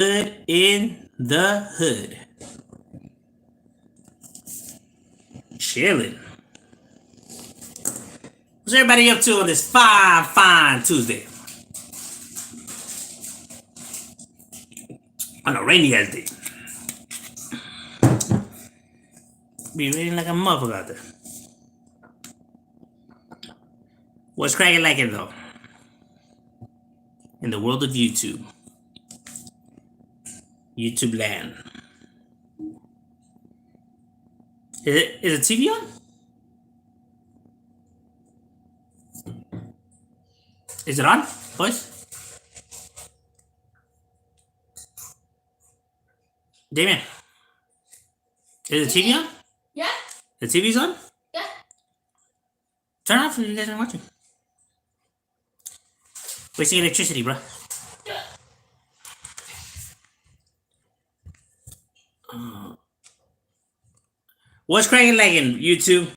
Hood in the hood. Chilling. What's everybody up to on this fine Tuesday? On a rainy ass day. Be raining like a motherfucker out there. What's cracking like it though? In the world of YouTube. YouTube land. Is the TV on? Is it on, boys? Damien, is the TV on? Yeah. The TV's on? Yeah. Turn off if you guys aren't watching. Wasting electricity, bro. Yeah. What's cracking like in YouTube?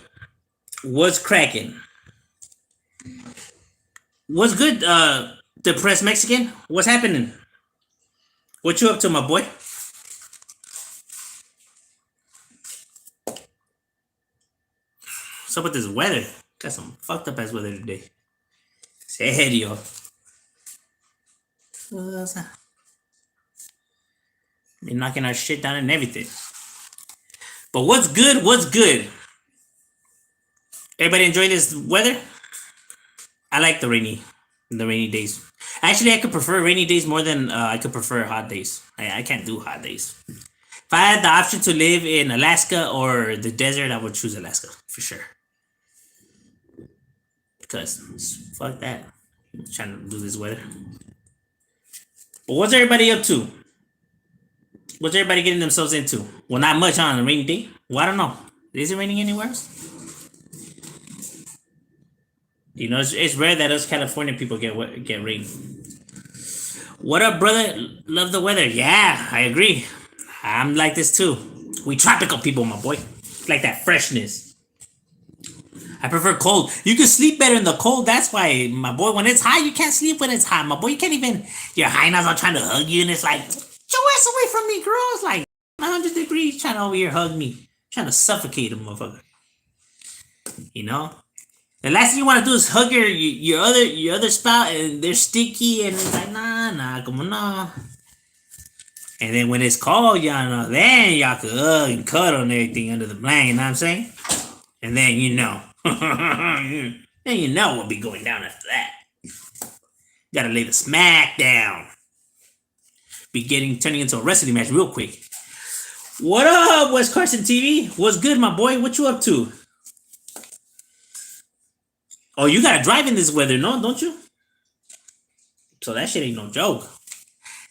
What's cracking? What's good, depressed Mexican? What's happening? What you up to, my boy? What's up with this weather? Got some fucked up ass weather today. Serio. They're knocking our shit down and everything. But what's good? What's good? Everybody enjoy this weather? I like the rainy days. Actually, I could prefer rainy days more than I could prefer hot days. I can't do hot days. If I had the option to live in Alaska or the desert, I would choose Alaska for sure. Because fuck that. I'm trying to do this weather. But what's everybody up to? What's everybody getting themselves into? Well, not much on a rainy day. Well, I don't know. Is it raining anywhere else? You know, it's rare that us California people get rain. What up, brother? Love the weather. Yeah, I agree. I'm like this too. We tropical people, my boy. Like that freshness. I prefer cold. You can sleep better in the cold. That's why, my boy, when it's hot, you can't sleep when it's hot. My boy, you can't even, your highness are trying to hug you and it's like, get your ass away from me, girl. It's like 100 degrees trying to over here hug me. Trying to suffocate a motherfucker. You know? The last thing you want to do is hug your other spouse and they're sticky and it's like, nah, come on, nah. And then when it's cold, y'all know, then y'all can hug and cuddle and everything under the blanket, you know what I'm saying? And then you know. Then you know what'll be going down after that. Gotta lay the smack down. Turning into a wrestling match real quick. What up, West Carson TV? What's good, my boy? What you up to? Oh, you gotta drive in this weather, no? Don't you? So that shit ain't no joke.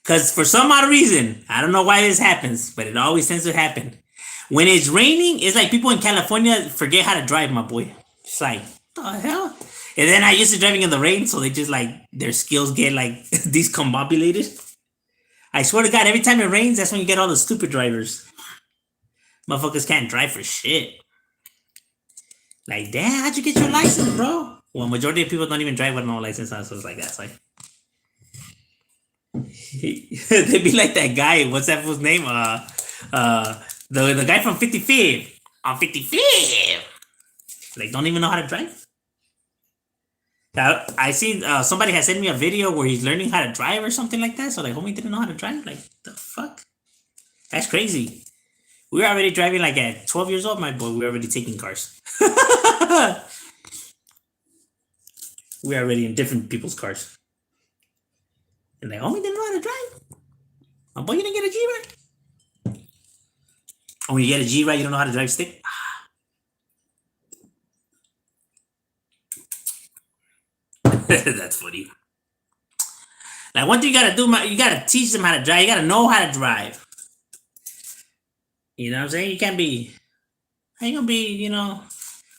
Because for some odd reason, I don't know why this happens, but it always tends to happen. When it's raining, it's like people in California forget how to drive, my boy. It's like, the hell? And then I used to driving in the rain, so they just like, their skills get like discombobulated. I swear to God, every time it rains, that's when you get all the stupid drivers. Motherfuckers can't drive for shit. Like, damn, how'd you get your license, bro? Well, majority of people don't even drive with no license, so it's like that's like. They be like that guy. What's that fool's name? The guy from 55th. On 55th. Like, don't even know how to drive. I seen somebody has sent me a video where he's learning how to drive or something like that. So like, homie didn't know how to drive. Like, the fuck? That's crazy. We were already driving like at 12 years old, my boy. We were already taking cars. We're already in different people's cars. And like, homie didn't know how to drive. My boy, you didn't get a G-Ride? Oh, when you get a G-Ride, you don't know how to drive stick? That's funny. Like, one thing you gotta do, you gotta teach them how to drive. You gotta know how to drive. You know what I'm saying? You can't be, how you gonna be, you know,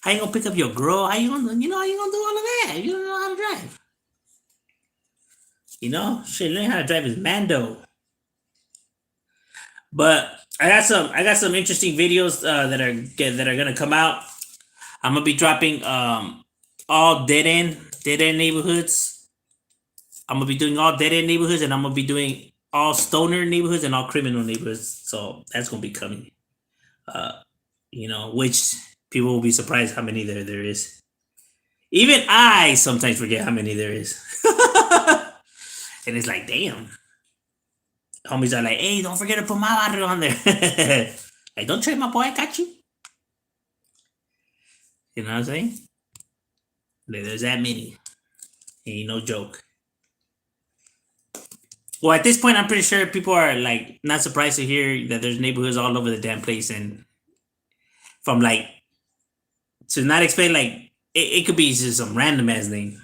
how you gonna pick up your girl? How you gonna do all of that if you don't know how to drive? You know, shit, learning how to drive is Mando. But I got some interesting videos that are gonna come out. I'm gonna be dropping all dead end neighborhoods. I'm gonna be doing all dead end neighborhoods, and I'm gonna be doing all stoner neighborhoods and all criminal neighborhoods. So that's gonna be coming. Uh, which people will be surprised how many there is. Even I sometimes forget how many there is. And it's like, damn. Homies are like, hey, don't forget to put my barrio on there. Like, don't trade my boy, I got you. You know what I'm saying? Like, there's that many. Ain't no joke. Well, at this point, I'm pretty sure people are like not surprised to hear that there's neighborhoods all over the damn place, and from like to not explain like it could be just some random ass name.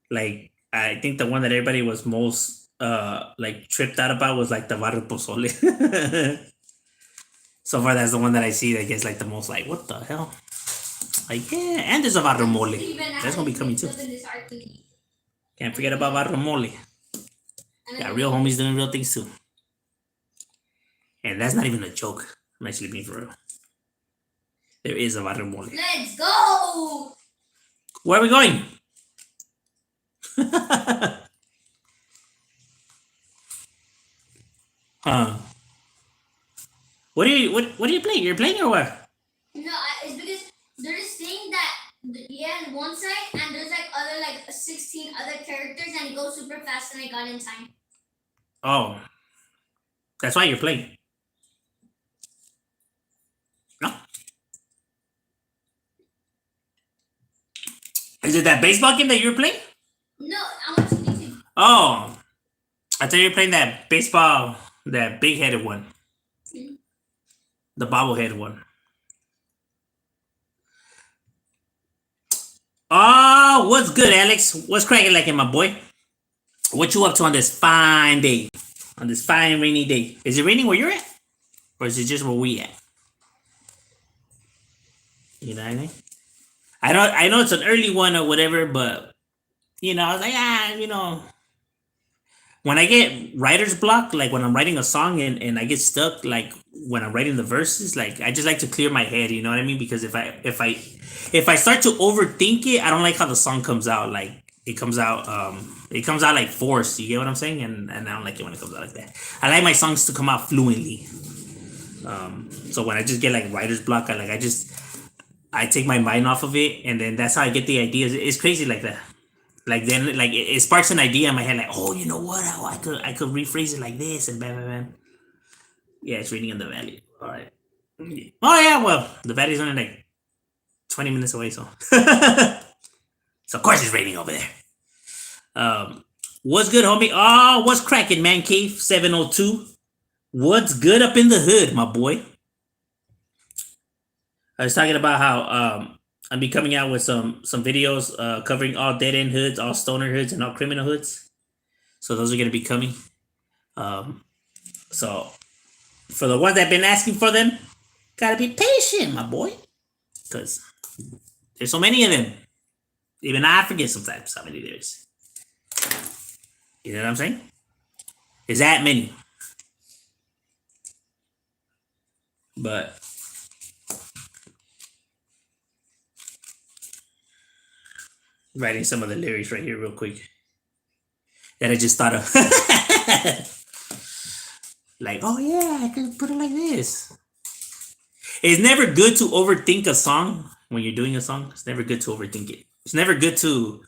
Like I think the one that everybody was most like tripped out about was like the Barrio Pozole. So far, that's the one that I see that gets like the most like, what the hell? Like, yeah, and there's a Barrio Mole. That's gonna be coming too. Can't forget about Barrio Mole. Got real homies doing real things too. And that's not even a joke. I'm actually being for real. There is a Barrio Mole. Let's go! Where are we going? Huh? What are you playing? You're playing or what? No, it's because they're just saying that on one side and there's like other like 16 other characters and it goes super fast and I got in time. Oh, that's why you're playing. No. Is it that baseball game that you're playing? No, I'm watching YouTube. Oh, I thought you were playing that baseball, that big headed one. The bobblehead one. Oh, what's good, Alex? What's cracking like in my boy? What you up to on this fine day? On this fine rainy day? Is it raining where you're at? Or is it just where we at? You know what I mean? I know it's an early one or whatever, but I was like, when I get writer's block, like when I'm writing a song and I get stuck, like when I'm writing the verses, like I just like to clear my head, you know what I mean? Because if I start to overthink it, I don't like how the song comes out. Like it comes out like forced. You get what I'm saying? And I don't like it when it comes out like that. I like my songs to come out fluently. So when I just get like writer's block, I take my mind off of it, and then that's how I get the ideas. It's crazy like that. Like then, like it sparks an idea in my head. Like, oh, you know what? Oh, I could rephrase it like this, and bam, bam, bam. Yeah, it's raining in the valley. All right. Oh yeah, well, the valley's only like 20 minutes away, so so of course it's raining over there. What's good, homie? Oh, what's cracking, man? Cave 702. What's good up in the hood, my boy? I was talking about how I'll be coming out with some videos covering all dead end hoods, all stoner hoods, and all criminal hoods. So those are gonna be coming. So for the ones that have been asking for them, gotta be patient, my boy, because there's so many of them. Even I forget sometimes how many there is. You know what I'm saying? There's that many. But writing some of the lyrics right here real quick that I just thought of. Like, oh yeah, I could put it like this. It's never good to overthink a song when you're doing a song. It's never good to overthink it. It's never good to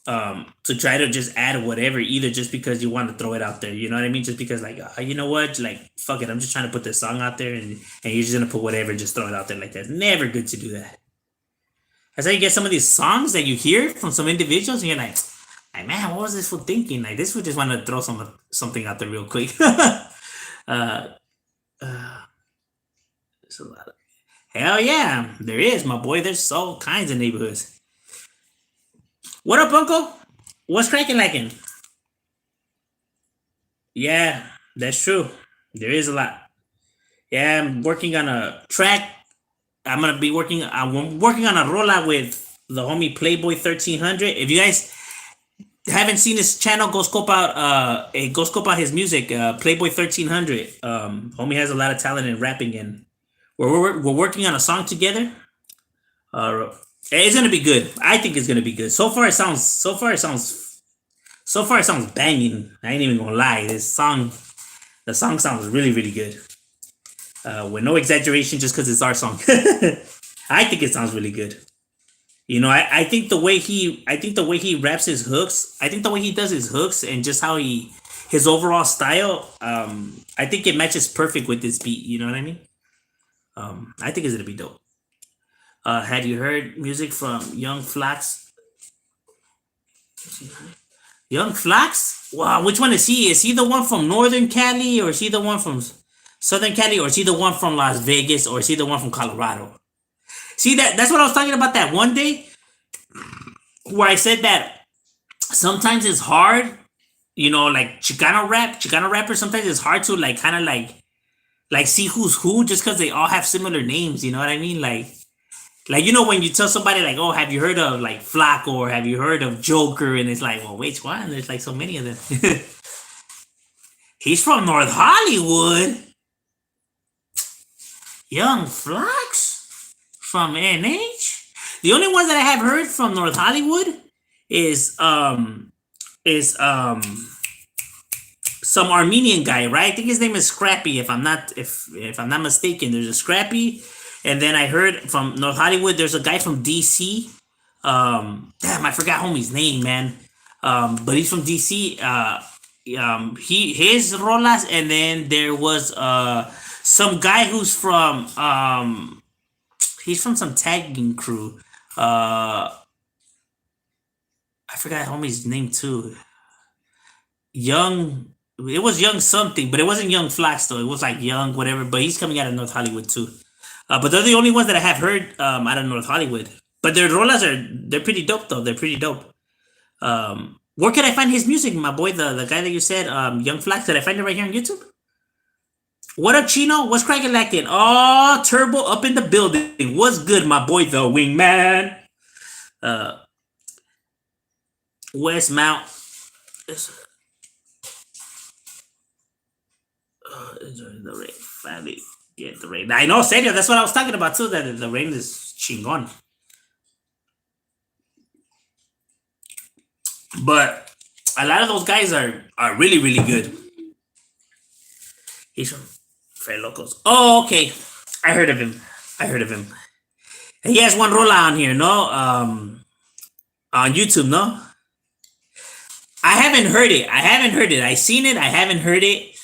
try to just add whatever, either just because you want to throw it out there. You know what I mean? Just because like, you know what? Like, fuck it. I'm just trying to put this song out there, and you're just gonna put whatever, just throw it out there like that. It's never good to do that. That's how you get some of these songs that you hear from some individuals, and you're like, man, what was this fool thinking? Like, this fool just want to throw something out there real quick. There's a lot of, hell yeah, there is, my boy. There's all kinds of neighborhoods. What up, Uncle? What's cracking like in? Yeah, that's true. There is a lot. Yeah, I'm working on a track. I'm working on a rollout with the homie Playboy 1300. If you guys haven't seen his channel, go scope out his music. Playboy 1300. Homie has a lot of talent in rapping, and we're working on a song together. It's gonna be good. I think it's gonna be good. So far it sounds So far, it sounds banging. I ain't even gonna lie. The song sounds really, really good. With no exaggeration, just because it's our song. I think it sounds really good. I think the way he raps his hooks, I think the way he does his hooks and just how his overall style, I think it matches perfect with this beat. You know what I mean? I think it's gonna be dope. Had you heard music from Young Flax? Young Flax? Wow, which one is he? Is he the one from Northern Cali, or is he the one from Southern Cali, or is he the one from Las Vegas, or is he the one from Colorado? See that's what I was talking about that one day where I said that sometimes it's hard, like Chicano rappers. Sometimes it's hard to like kind of like see who's who just because they all have similar names. You know what I mean? Like when you tell somebody like, oh, have you heard of like Flaco, or have you heard of Joker? And it's like, well, which one? There's like so many of them. He's from North Hollywood. Young Flax from NH. The only ones that I have heard from North Hollywood is some Armenian guy, right? I think his name is Scrappy. If I'm not mistaken, there's a Scrappy, and then I heard from North Hollywood. There's a guy from DC. Damn, I forgot homie's name, man. But he's from DC. He his rolas, and then there was some guy who's from he's from some tagging crew. I forgot homie's name too. Young. It was Young something, but it wasn't Young Flax though. It was like Young whatever. But he's coming out of North Hollywood too. But they're the only ones that I have heard out of North Hollywood. But their rolas they're pretty dope though. They're pretty dope. Where can I find his music, my boy? The guy that you said, Young Flax. Did I find it right here on YouTube? What up, Chino? What's cracking lacking? Oh, Turbo up in the building. What's good, my boy, the wingman? Uh, Westmount. The rain. Finally get the rain. I know, serio. That's what I was talking about too. That the rain is chingon. But a lot of those guys are really really good. He's from Fair Locals. Oh, okay. I heard of him. I heard of him. He has one rola on here, no? On YouTube, no? I haven't heard it. I haven't heard it. I seen it. I haven't heard it.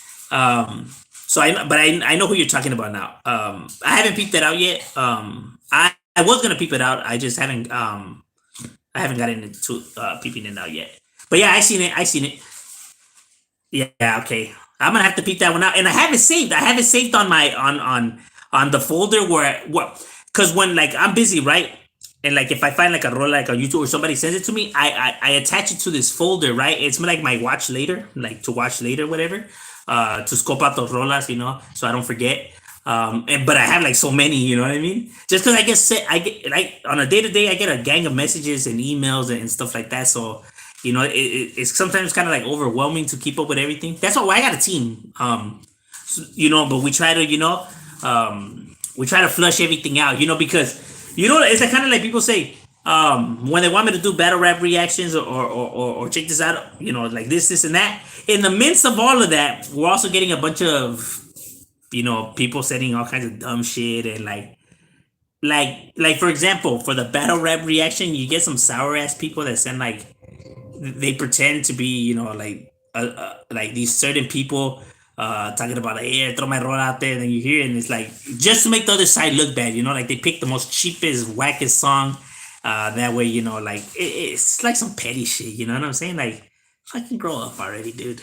So I know who you're talking about now. I haven't peeped that out yet. I was gonna peep it out. I just haven't. I haven't gotten into peeping it out yet. But yeah, I seen it. I seen it. Yeah. Okay. I'm gonna have to peep that one out, and I have it saved. I have it saved on my on the folder where what because when like I'm busy, right? And like if I find like a roll like on YouTube or somebody sends it to me, I attach it to this folder, right? It's like my watch later, like to watch later, whatever. To scope out those rolas, so I don't forget. But I have like so many, you know what I mean? Just because I get like on a day to day, I get a gang of messages and emails and stuff like that. So it's sometimes kind of like overwhelming to keep up with everything. That's why I got a team. But we try to, we try to flush everything out, because it's like kind of like people say, when they want me to do battle rap reactions or check this out, like this and that. In the midst of all of that, we're also getting a bunch of people sending all kinds of dumb shit and like for example, for the battle rap reaction, you get some sour ass people that send like they pretend to be like these certain people talking about like, hey, throw my roll out there, and then you hear it and it's like just to make the other side look bad, like they pick the most cheapest wackest song that way, it's like some petty shit, you know what I'm saying? Like fucking grow up already, dude.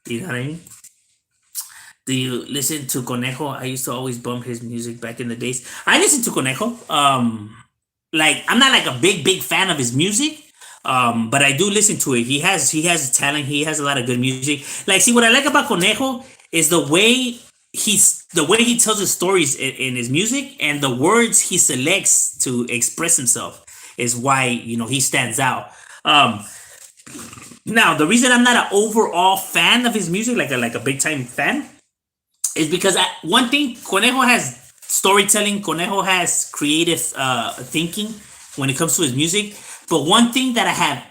You know what I mean? Do you listen to Conejo? I used to always bump his music back in the days. I listen to Conejo. Like I'm not like a big fan of his music. But I do listen to it. He has talent. He has a lot of good music. Like, see what I like about Conejo is the way he tells his stories in his music, and the words he selects to express himself is why he stands out. Now the reason I'm not an overall fan of his music, like a big time fan, is because one thing, Conejo has storytelling. Conejo has creative thinking when it comes to his music. But one thing that I have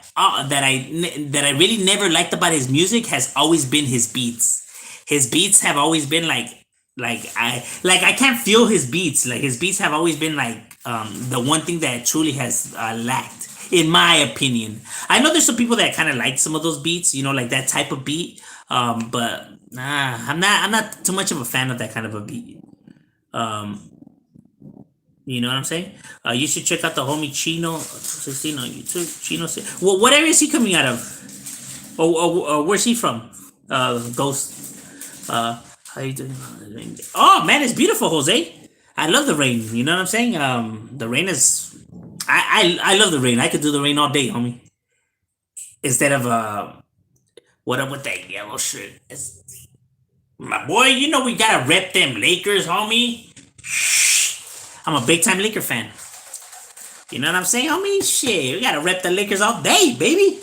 that I really never liked about his music has always been his beats. His beats have always been I can't feel his beats. Like his beats have always been the one thing that truly has lacked, in my opinion. I know there's some people that kind of like some of those beats, you know, like that type of beat. But nah, I'm not too much of a fan of that kind of a beat. Um, you know what I'm saying? You should check out the homie Chino 16 on YouTube. Chino, well, what area is he coming out of? Or where's he from? Ghost. How you doing? Oh man, it's beautiful, Jose. I love the rain. You know what I'm saying? The rain is. I love the rain. I could do the rain all day, homie. Instead of what up with that yellow shirt? My boy, you know we gotta rep them Lakers, homie. I'm a big time Laker fan. You know what I'm saying, homie? Shit, we gotta rep the Lakers all day, baby.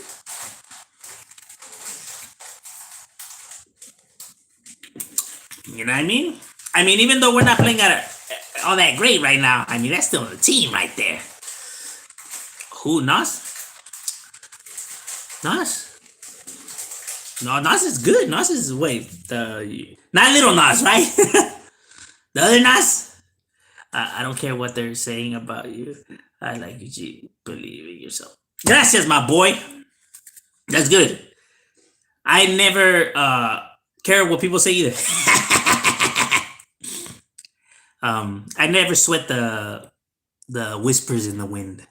You know what I mean? I mean, even though we're not playing all that great right now, I mean, that's still a team right there. Who, Nas? Nas? No, Nas is good. Nas is, wait, not Little Nas, right? The other Nas? I don't care what they're saying about you. I like you, G. Believe in yourself. Gracias, my boy. That's good. I never care what people say either. I never sweat the whispers in the wind.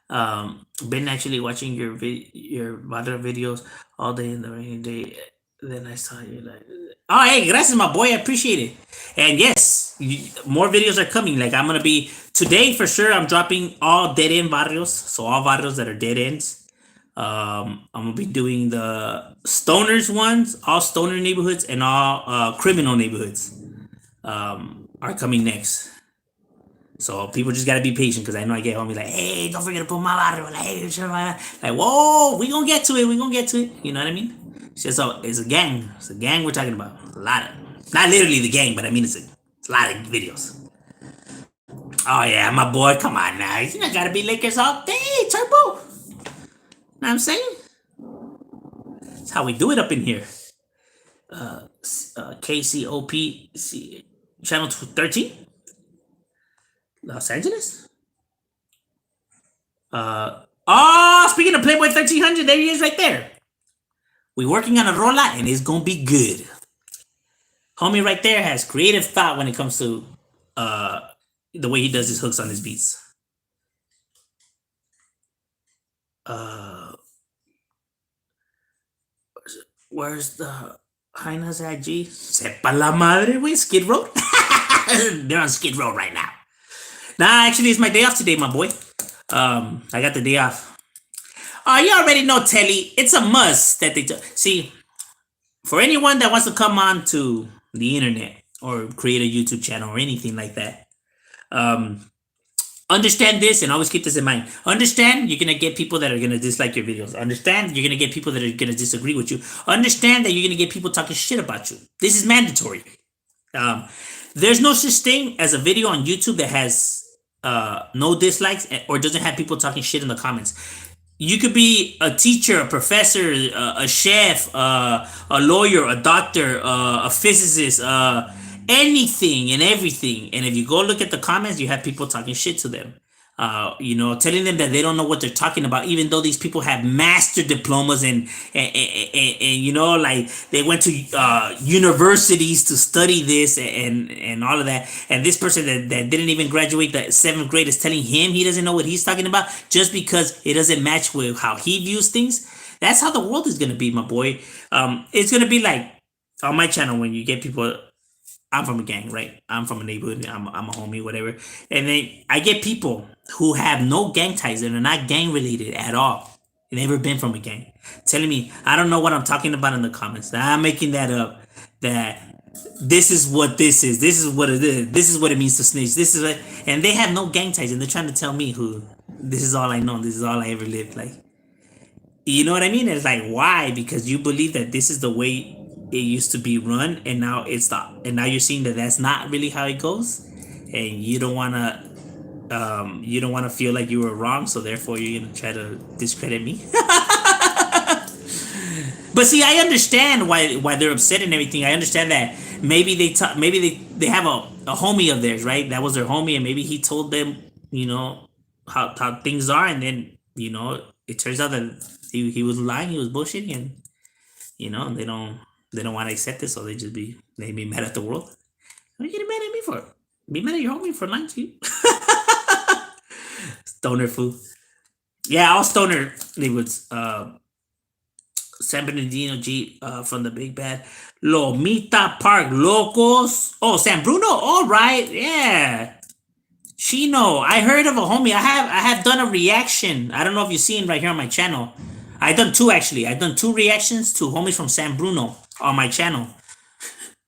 Been actually watching your water videos all day in the rainy day. Then I saw you like, oh hey, gracias, my boy. I appreciate it. And yes, more videos are coming. Like I'm gonna be today for sure. I'm dropping all dead end barrios, so all barrios that are dead ends. I'm gonna be doing the stoners ones, all stoner neighborhoods, and all criminal neighborhoods. Are coming next. So people just gotta be patient because I know I get home and be like, hey, don't forget to put my barrio. Like, whoa, we gonna get to it. We gonna get to it. You know what I mean? It's a gang. It's a gang we're talking about. A lot of, not literally the gang, but I mean it's a lot of videos. Oh yeah, my boy, come on now. You not gotta be Lakers all day, Turbo. Know what I'm saying? That's how we do it up in here. KCOP channel 13, Los Angeles. Speaking of Playboy 1300, there he is right there. We working on a rolla and it's gonna be good. Homie right there has creative thought when it comes to the way he does his hooks on his beats. Where's the Hyenas at G? Sepa la madre, we Skid Row. They're on Skid Row right now. Nah, actually, it's my day off today, my boy. I got the day off. You already know, Telly. It's a must that they see. For anyone that wants to come on to the internet or create a YouTube channel or anything like that, understand this and always keep this in mind. Understand you're gonna get people that are gonna dislike your videos. Understand you're gonna get people that are gonna disagree with you. Understand that you're gonna get people talking shit about you. This is mandatory. There's no such thing as a video on YouTube that has no dislikes or doesn't have people talking shit in the comments. You could be a teacher, a professor, a chef, a lawyer, a doctor, a physicist, anything and everything. And if you go look at the comments, you have people talking shit to them. Telling them that they don't know what they're talking about, even though these people have master diplomas and like they went to universities to study this and all of that. And this person that didn't even graduate the 7th grade is telling him he doesn't know what he's talking about just because it doesn't match with how he views things. That's how the world is going to be, my boy. It's going to be like on my channel when you get people. I'm from a gang, right? I'm from a neighborhood. I'm a homie, whatever. And then I get people who have no gang ties and are not gang related at all. Never been from a gang. Telling me, I don't know what I'm talking about in the comments. I'm making that up. That this is what this is. This is what it is. This is what it means to snitch. This is what, and they have no gang ties and they're trying to tell me who, this is all I know. This is all I ever lived. Like, you know what I mean? It's like, why? Because you believe that this is the way it used to be run, and now it's not. And now you're seeing that that's not really how it goes, and you don't want to You don't want to feel like you were wrong, so therefore you're gonna try to discredit me. But see, I understand why they're upset and everything. I understand that maybe maybe they have a homie of theirs, right? That was their homie, and maybe he told them, you know, how things are, and then it turns out that he was lying, he was bullshitting, and they don't want to accept it, so they be mad at the world. What are you getting mad at me for? Be mad at your homie for lying to you. Stoner food. Yeah, all stoner neighborhoods. San Bernardino G from the Big Bad. Lomita Park Locos. Oh, San Bruno. All right. Yeah. Chino. I heard of a homie. I have done a reaction. I don't know if you've seen right here on my channel. I done two actually. I done two reactions to homies from San Bruno on my channel.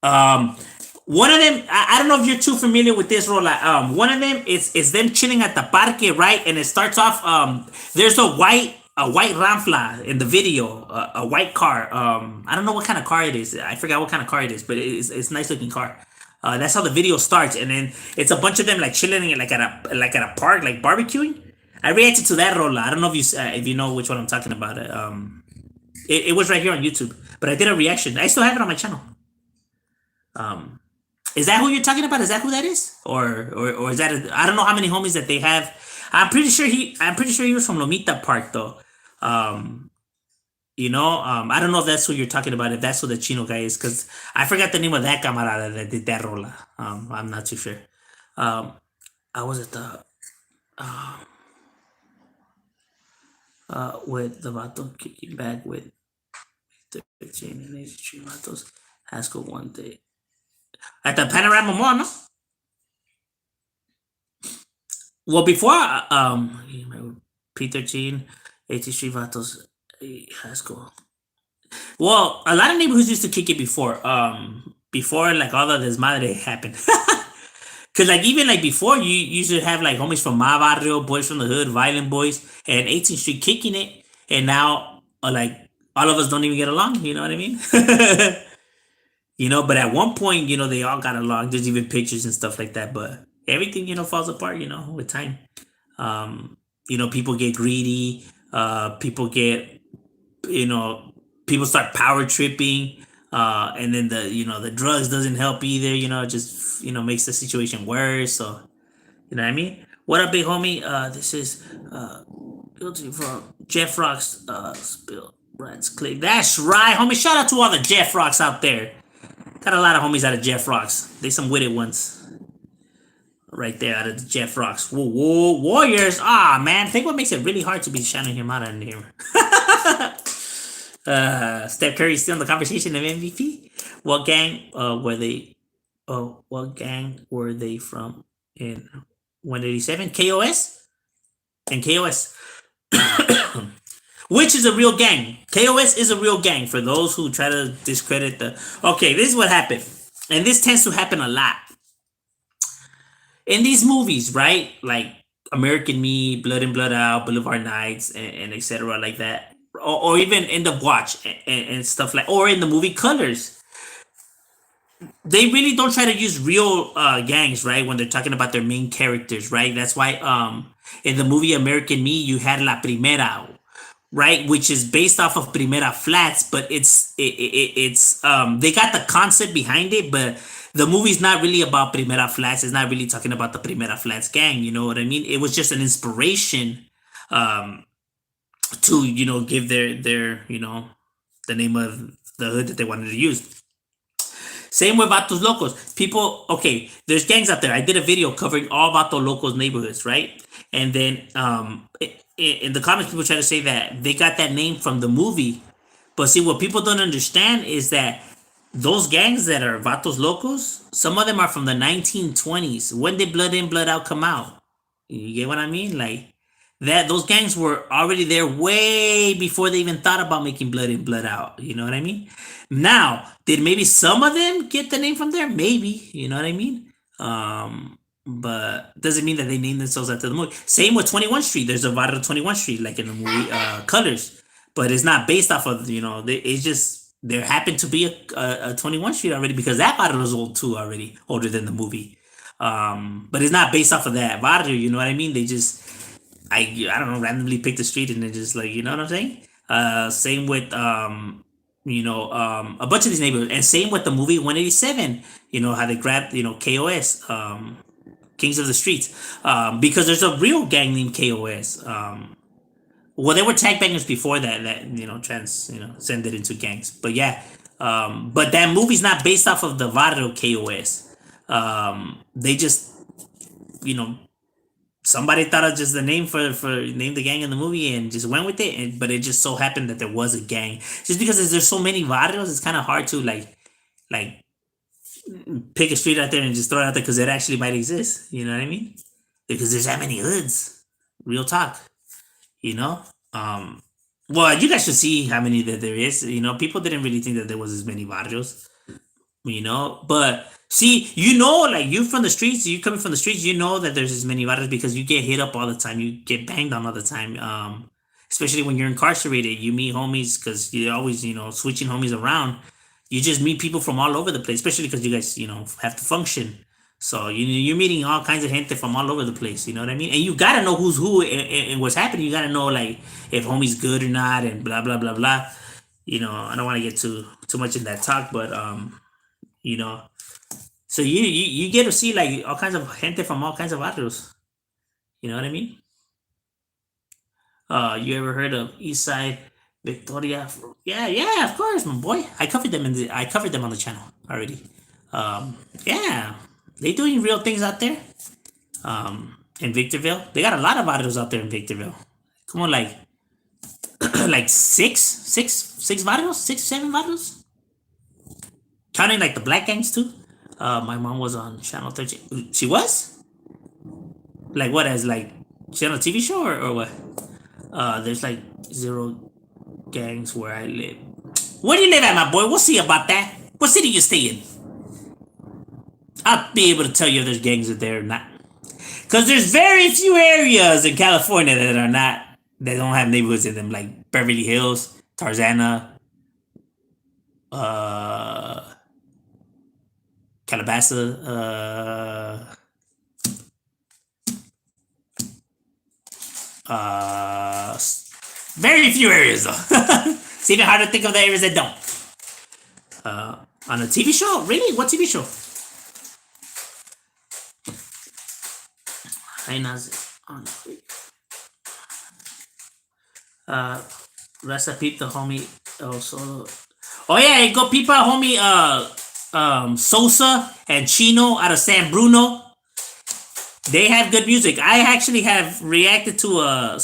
Um, One of them, I don't know if you're too familiar with this role. One of them is them chilling at the parque, right? And it starts off. There's a white Ramfla in the video, a white car. I don't know what kind of car it is. I forgot what kind of car it is, but it's a nice looking car. That's how the video starts, and then it's a bunch of them like chilling like at a park, like barbecuing. I reacted to that role. I don't know if you know which one I'm talking about. It was right here on YouTube, but I did a reaction. I still have it on my channel. Is that who you're talking about? Is that who that is? Or is that I don't know how many homies that they have. I'm pretty sure he was from Lomita Park though. I don't know if that's who you're talking about, if that's who the Chino guy is, because I forgot the name of that camarada that did that rola. I'm not too sure. I was at the with the vato kicking back with 13 and 83 vatos. Haskell one day. At the Panorama Mall, no? Well, before P13, 83 vatos, Haskell. Well, a lot of neighborhoods used to kick it before like all the desmadre happened. Cause like even like before, you used to have like homies from my barrio, boys from the hood, violent boys, and 18th Street kicking it, and now like all of us don't even get along. You know what I mean? But at one point, they all got along. There's even pictures and stuff like that. But everything, falls apart. With time. People get greedy. People get, people start power tripping. And then the drugs doesn't help either. It just makes the situation worse. So you know what I mean. What up, big homie? This is guilty from Jeff Rocks. Spill Rats Click. That's right, homie. Shout out to all the Jeff Rocks out there. Got a lot of homies out of Jeff Rocks. They some witted ones. Right there out of the Jeff Rocks. Whoa, Warriors. Ah, man. I think what makes it really hard to be shouting him out in here. Steph Curry still in the conversation of MVP. What gang were they? Oh, what gang were they from in 187? KOS? And KOS. Which is a real gang. KOS is a real gang for those who try to discredit the... Okay, this is what happened. And this tends to happen a lot. In these movies, right? Like American Me, Blood In, Blood Out, Boulevard Nights, and etc. like that. Or even End of Watch and stuff like... Or in the movie Colors. They really don't try to use real gangs, right? When they're talking about their main characters, right? That's why in the movie American Me, you had La Primera, right, which is based off of Primera Flats, but it's they got the concept behind it, but the movie's not really about Primera Flats. It's not really talking about the Primera Flats gang. You know what I mean? It was just an inspiration to give their the name of the hood that they wanted to use. Same with Vatos Locos. People, okay, there's gangs out there. I did a video covering all Vatos Locos neighborhoods, right? And then in the comments, people try to say that they got that name from the movie. But see, what people don't understand is that those gangs that are Vatos Locos, some of them are from the 1920s. When did Blood In, Blood Out come out? You get what I mean? Like, those gangs were already there way before they even thought about making Blood In, Blood Out. You know what I mean? Now, did maybe some of them get the name from there? Maybe. You know what I mean? But doesn't mean that they named themselves after the movie. Same with 21 Street. There's a Barrio 21 Street, like in the movie Colors. But it's not based off of, it's just, there happened to be a 21 Street already because that barrio was old too already, older than the movie. But it's not based off of that barrio. You know what I mean? They just I don't know, randomly picked the street and then just like, you know what I'm saying? Same with a bunch of these neighborhoods, and same with the movie 187. You know how they grabbed KOS, Kings of the Streets, because there's a real gang named KOS. Well, they were tag bangers before that transcended into gangs. But yeah, but that movie's not based off of the Barrio KOS. They just you know somebody thought of just the name for name the gang in the movie and just went with it. But it just so happened that there was a gang. Just because there's so many barrios, it's kind of hard to like pick a street out there and just throw it out there because it actually might exist. You know what I mean? Because there's that many hoods. Real talk. You know. Um, well, you guys should see how many that there is. People didn't really think that there was as many barrios. But see, like you from the streets, you coming from the streets, that there's as many barrios because you get hit up all the time, you get banged on all the time. Especially when you're incarcerated, you meet homies because you're always, switching homies around. You just meet people from all over the place, especially because you guys, have to function. So you're meeting all kinds of gente from all over the place. You know what I mean? And you gotta know who's who and what's happening. You gotta know like if homie's good or not, and blah blah blah blah. I don't want to get too much in that talk, but you know. So you get to see like all kinds of gente from all kinds of barrios. You know what I mean? You ever heard of Eastside Victoria? Yeah, yeah, of course, my boy. I covered them on the channel already. Yeah, they doing real things out there. In Victorville, they got a lot of barrios out there in Victorville. Come on, like like six barrios, 6, 7 barrios, counting like the black gangs too. My mom was on channel 13. She was like what as like she on a TV show or what? There's like zero gangs where I live. Where do you live at, my boy? We'll see about that. What city you stay in? I'll be able to tell you if there's gangs in there or not. Because there's very few areas in California that don't have neighborhoods in them, like Beverly Hills, Tarzana, uh, Calabasas, very few areas though. It's even hard to think of the areas that don't. On a TV show? Really? What TV show? Rest peep the homie. Oh yeah, go peep out homie. Sosa and Chino out of San Bruno. They have good music. I actually have reacted to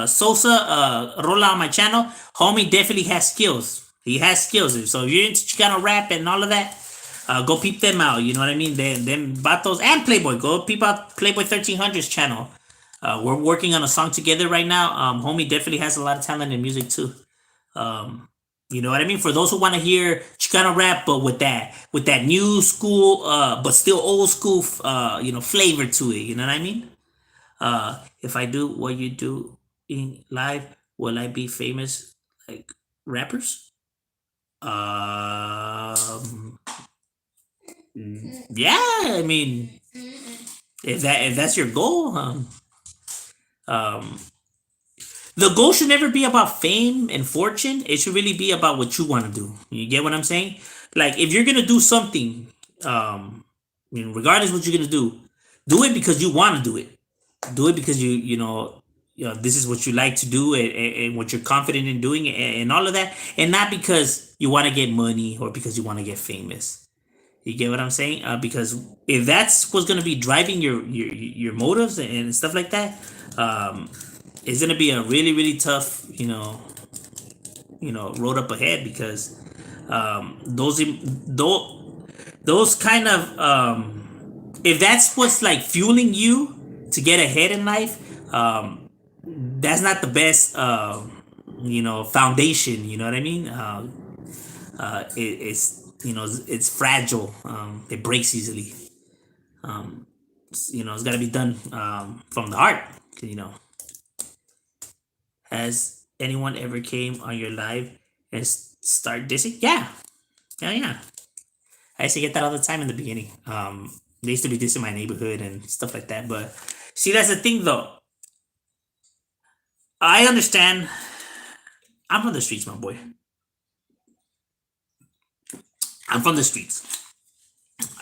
Sosa roll on my channel. Homie definitely has skills. He has skills. So if you're into Chicano rap and all of that, go peep them out. You know what I mean? Them Vatos and Playboy. Go peep out Playboy 1300's channel. We're working on a song together right now. Homie definitely has a lot of talent in music too. You know what I mean? For those who want to hear Chicano rap, but with that new school, but still old school, flavor to it. You know what I mean? If I do what you do in live, will I be famous like rappers? Yeah. I mean, if that's your goal, um, the goal should never be about fame and fortune. It should really be about what you want to do. You get what I'm saying? Like if you're gonna do something, regardless what you're gonna do it because you want to do it. Do it because this is what you like to do and what you're confident in doing and all of that, and not because you want to get money or because you want to get famous. You get what I'm saying? Because if that's what's gonna be driving your motives and stuff like that, it's gonna be a really really tough road up ahead because those kind of if that's what's like fueling you to get ahead in life, that's not the best foundation. You know what I mean? It's fragile. It breaks easily. It's got to be done from the heart. Has anyone ever came on your live and start dissing? Yeah, yeah, yeah. I used to get that all the time in the beginning. They used to be dissing my neighborhood and stuff like that. But see, that's the thing though. I understand. I'm from the streets, my boy. I'm from the streets.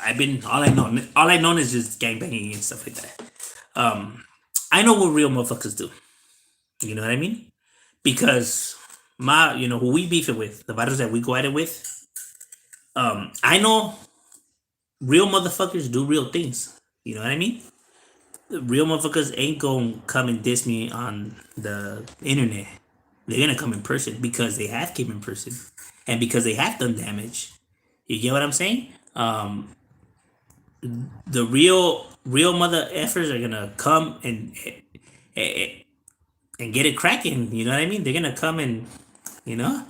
I've been all I know is just gangbanging and stuff like that. Um, I know what real motherfuckers do. You know what I mean? Because who we beef it with, the battles that we go at it with. I know real motherfuckers do real things. You know what I mean? Real motherfuckers ain't gonna come and diss me on the internet. They're gonna come in person because they have came in person and because they have done damage. You get what I'm saying? The real mother effers are gonna come and get it cracking. You know what I mean? They're gonna come and you know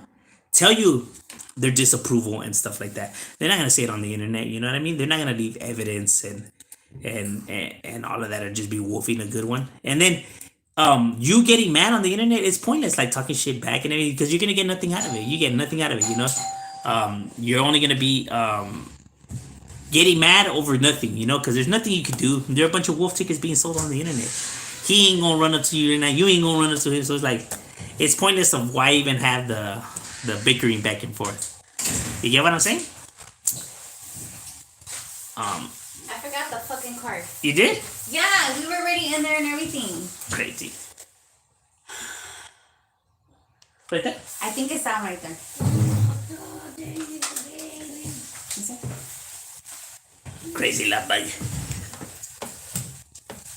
tell you their disapproval and stuff like that. They're not gonna say it on the internet. You know what I mean? They're not gonna leave evidence and all of that or just be wolfing a good one. And then you getting mad on the internet is pointless, like talking shit back and everything, because you're gonna get nothing out of it. You get nothing out of it, you know. You're only gonna be getting mad over nothing, you know, because there's nothing you could do. There are a bunch of wolf tickets being sold on the internet. He ain't gonna run up to you and you ain't gonna run up to him. So it's like it's pointless of why even have the bickering back and forth. You get what I'm saying? I forgot the fucking card. You did? Yeah, we were already in there and everything. Crazy. Right there? I think it's that right there. Crazy love, buddy.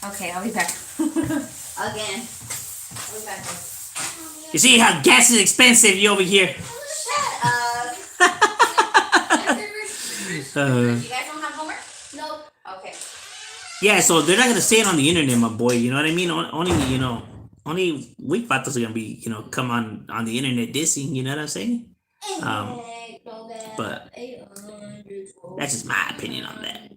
Okay, I'll be back. Again. I'll be back. You see how gas is expensive, you over here. Shut up. You guys don't have homework? Nope. Okay. Yeah, so they're not gonna say it on the internet, my boy. You know what I mean? Only weak vatos are gonna be, come on the internet dissing. You know what I'm saying? But that's just my opinion on that.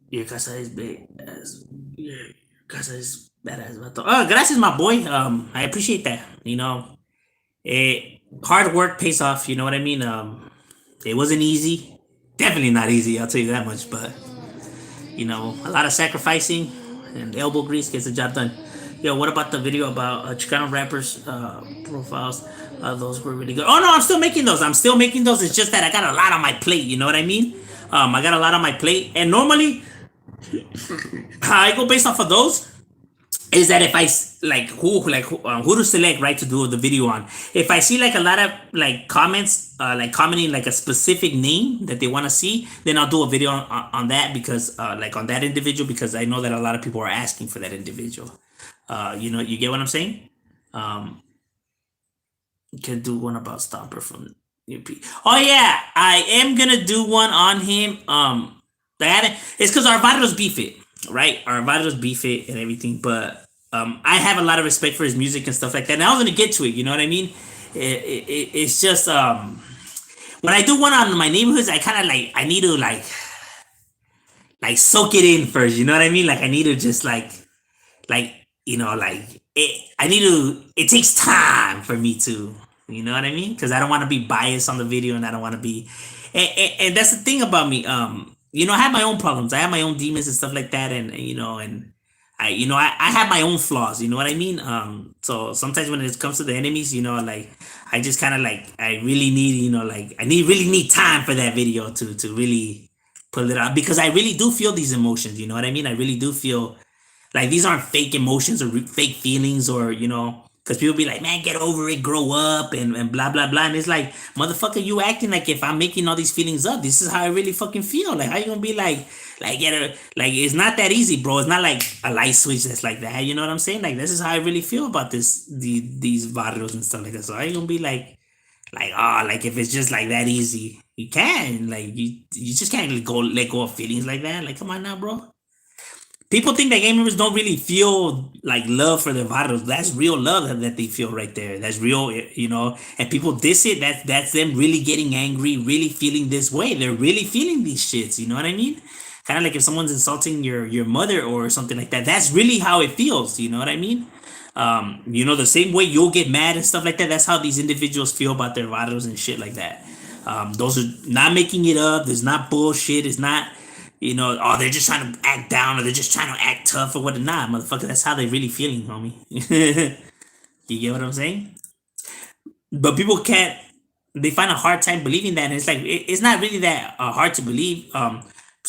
Your casa is big as your casa is badass vato. Oh, gracias, my boy. I appreciate that. Hard work pays off. You know what I mean? It wasn't easy. Definitely not easy. I'll tell you that much. But a lot of sacrificing and elbow grease gets the job done. Yo, what about the video about Chicano rappers profiles? Those were really good. Oh no, I'm still making those. It's just that I got a lot on my plate. You know what I mean? I got a lot on my plate, and normally how I go based off of those is that if I who to select, right, to do the video on. If I see like a lot of like comments, commenting like a specific name that they want to see, then I'll do a video on that because on that individual, because I know that a lot of people are asking for that individual. You get what I'm saying? You can do one about Stomper from UP. Oh yeah, I am gonna do one on him. It's because our Vados beef it, right? Our Vados beef it and everything, but I have a lot of respect for his music and stuff like that. And I was gonna get to it, you know what I mean? It's just when I do one on my neighborhoods, I kind of I need to soak it in first, you know what I mean? Like I need to just it takes time for me to, you know what I mean? Because I don't want to be biased on the video, and I don't want to be, and that's the thing about me. I have my own problems. I have my own demons and stuff like that, and I have my own flaws. You know what I mean? So sometimes when it comes to the enemies, I just kind of I really need, really need time for that video to really pull it out, because I really do feel these emotions. You know what I mean? I really do feel. Like, these aren't fake emotions or fake feelings or, because people be like, man, get over it, grow up, and blah, blah, blah. And it's like, motherfucker, you acting like if I'm making all these feelings up, this is how I really fucking feel. Like, how you gonna be it's not that easy, bro. It's not like a light switch that's like that. You know what I'm saying? Like, this is how I really feel about these barrios and stuff like that. So how you gonna be if it's just like that easy? You can. You just can't let go of feelings like that. Like, come on now, bro. People think that game members don't really feel love for their vatos. That's real love that they feel right there. That's real, and people diss it. That's them really getting angry, really feeling this way. They're really feeling these shits. You know what I mean? Kind of like if someone's insulting your mother or something like that. That's really how it feels. You know what I mean? The same way you'll get mad and stuff like that. That's how these individuals feel about their vatos and shit like that. Those are not making it up. There's not bullshit. It's not, oh, they're just trying to act down or they're just trying to act tough or what. Nah, motherfucker, that's how they really feeling, homie. You get what I'm saying? But people can't. They find a hard time believing that, and it's like it's not really that hard to believe.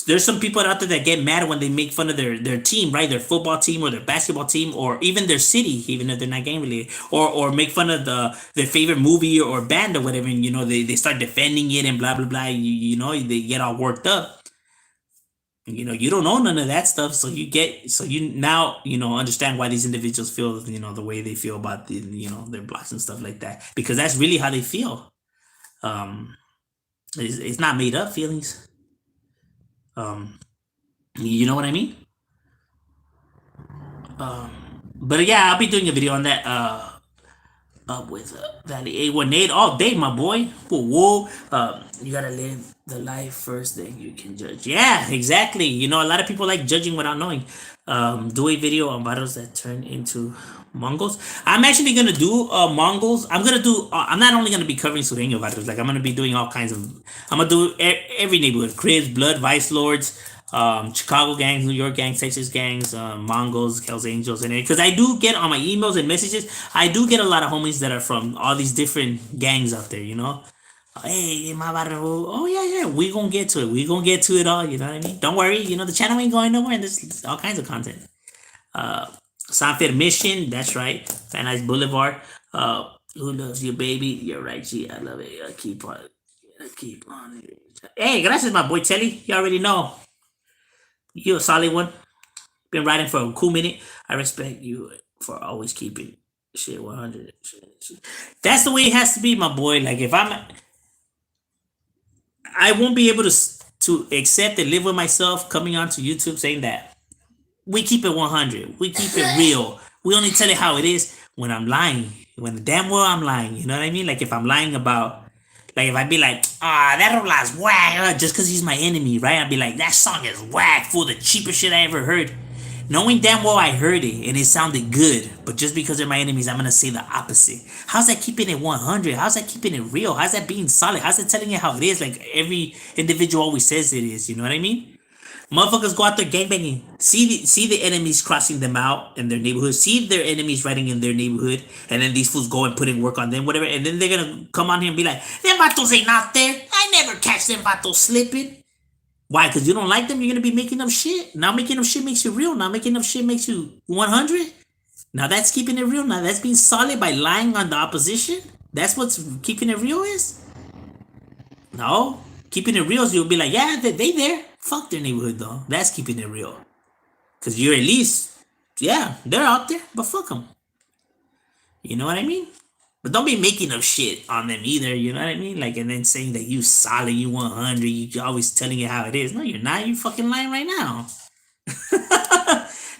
There's some people out there that get mad when they make fun of their team, right? Their football team or their basketball team or even their city, even if they're not gang related, or make fun of their favorite movie or band or whatever, and they start defending it and blah blah blah. They get all worked up. You don't know none of that stuff, so you now understand why these individuals feel the way they feel about their blocks and stuff like that, because that's really how they feel. um it's not made up feelings. um you know what I mean. But yeah, I'll be doing a video on that up with Valley 818 all day, my boy. Whoa, whoa. You gotta live the life first, then you can judge. Yeah, exactly. A lot of people like judging without knowing. Do a video on battles that turn into Mongols. I'm actually gonna do Mongols. I'm gonna do. I'm not only gonna be covering Sureño battles. Like I'm gonna be doing all kinds of. I'm gonna do every neighborhood: Cribs, Blood, Vice Lords, Chicago gangs, New York gangs, Texas gangs, Mongols, Hells Angels, and because I do get on my emails and messages, I do get a lot of homies that are from all these different gangs out there. Hey, my barrio. Oh yeah, yeah. We gonna get to it. We gonna get to it all. You know what I mean? Don't worry. The channel ain't going nowhere, and there's all kinds of content. Sanfer Mission. That's right. Van Nuys Boulevard. Who loves you, baby? You're right, G. I love it. I keep on. I keep on. Hey, gracias, my boy Telly. You already know. You a solid one. Been riding for a cool minute. I respect you for always keeping shit 100. That's the way it has to be, my boy. Like if I won't be able to accept and live with myself coming onto YouTube saying that we keep it 100. We keep it real. We only tell it how it is when I'm lying. When damn well I'm lying. You know what I mean? Like if I'm lying about, like if I be like, that Rola's whack, just because he's my enemy, right? I'd be like, that song is whack, full of the cheapest shit I ever heard. Knowing damn well I heard it and it sounded good, but just because they're my enemies, I'm gonna say the opposite. How's that keeping it 100? How's that keeping it real? How's that being solid? How's that telling it how it is? Like every individual always says it is. You know what I mean? Motherfuckers go out there gangbanging. See the enemies crossing them out in their neighborhood. See their enemies riding in their neighborhood, and then these fools go and put in work on them, whatever. And then they're gonna come on here and be like, "Them vatos ain't out there. I never catch them vatos slipping." Why? Because you don't like them. You're gonna be making up shit. Now making up shit makes you real. Now making up shit makes you 100. Now that's keeping it real. Now that's being solid by lying on the opposition. That's what's keeping it real is. No, keeping it real is you'll be like, yeah, they there. Fuck their neighborhood though. That's keeping it real. Cause you're at least, yeah, they're out there, but fuck them. You know what I mean? But don't be making up shit on them either. You know what I mean? Like, and then saying that you solid, you 100, you always telling it how it is. No, you're not. You fucking lying right now.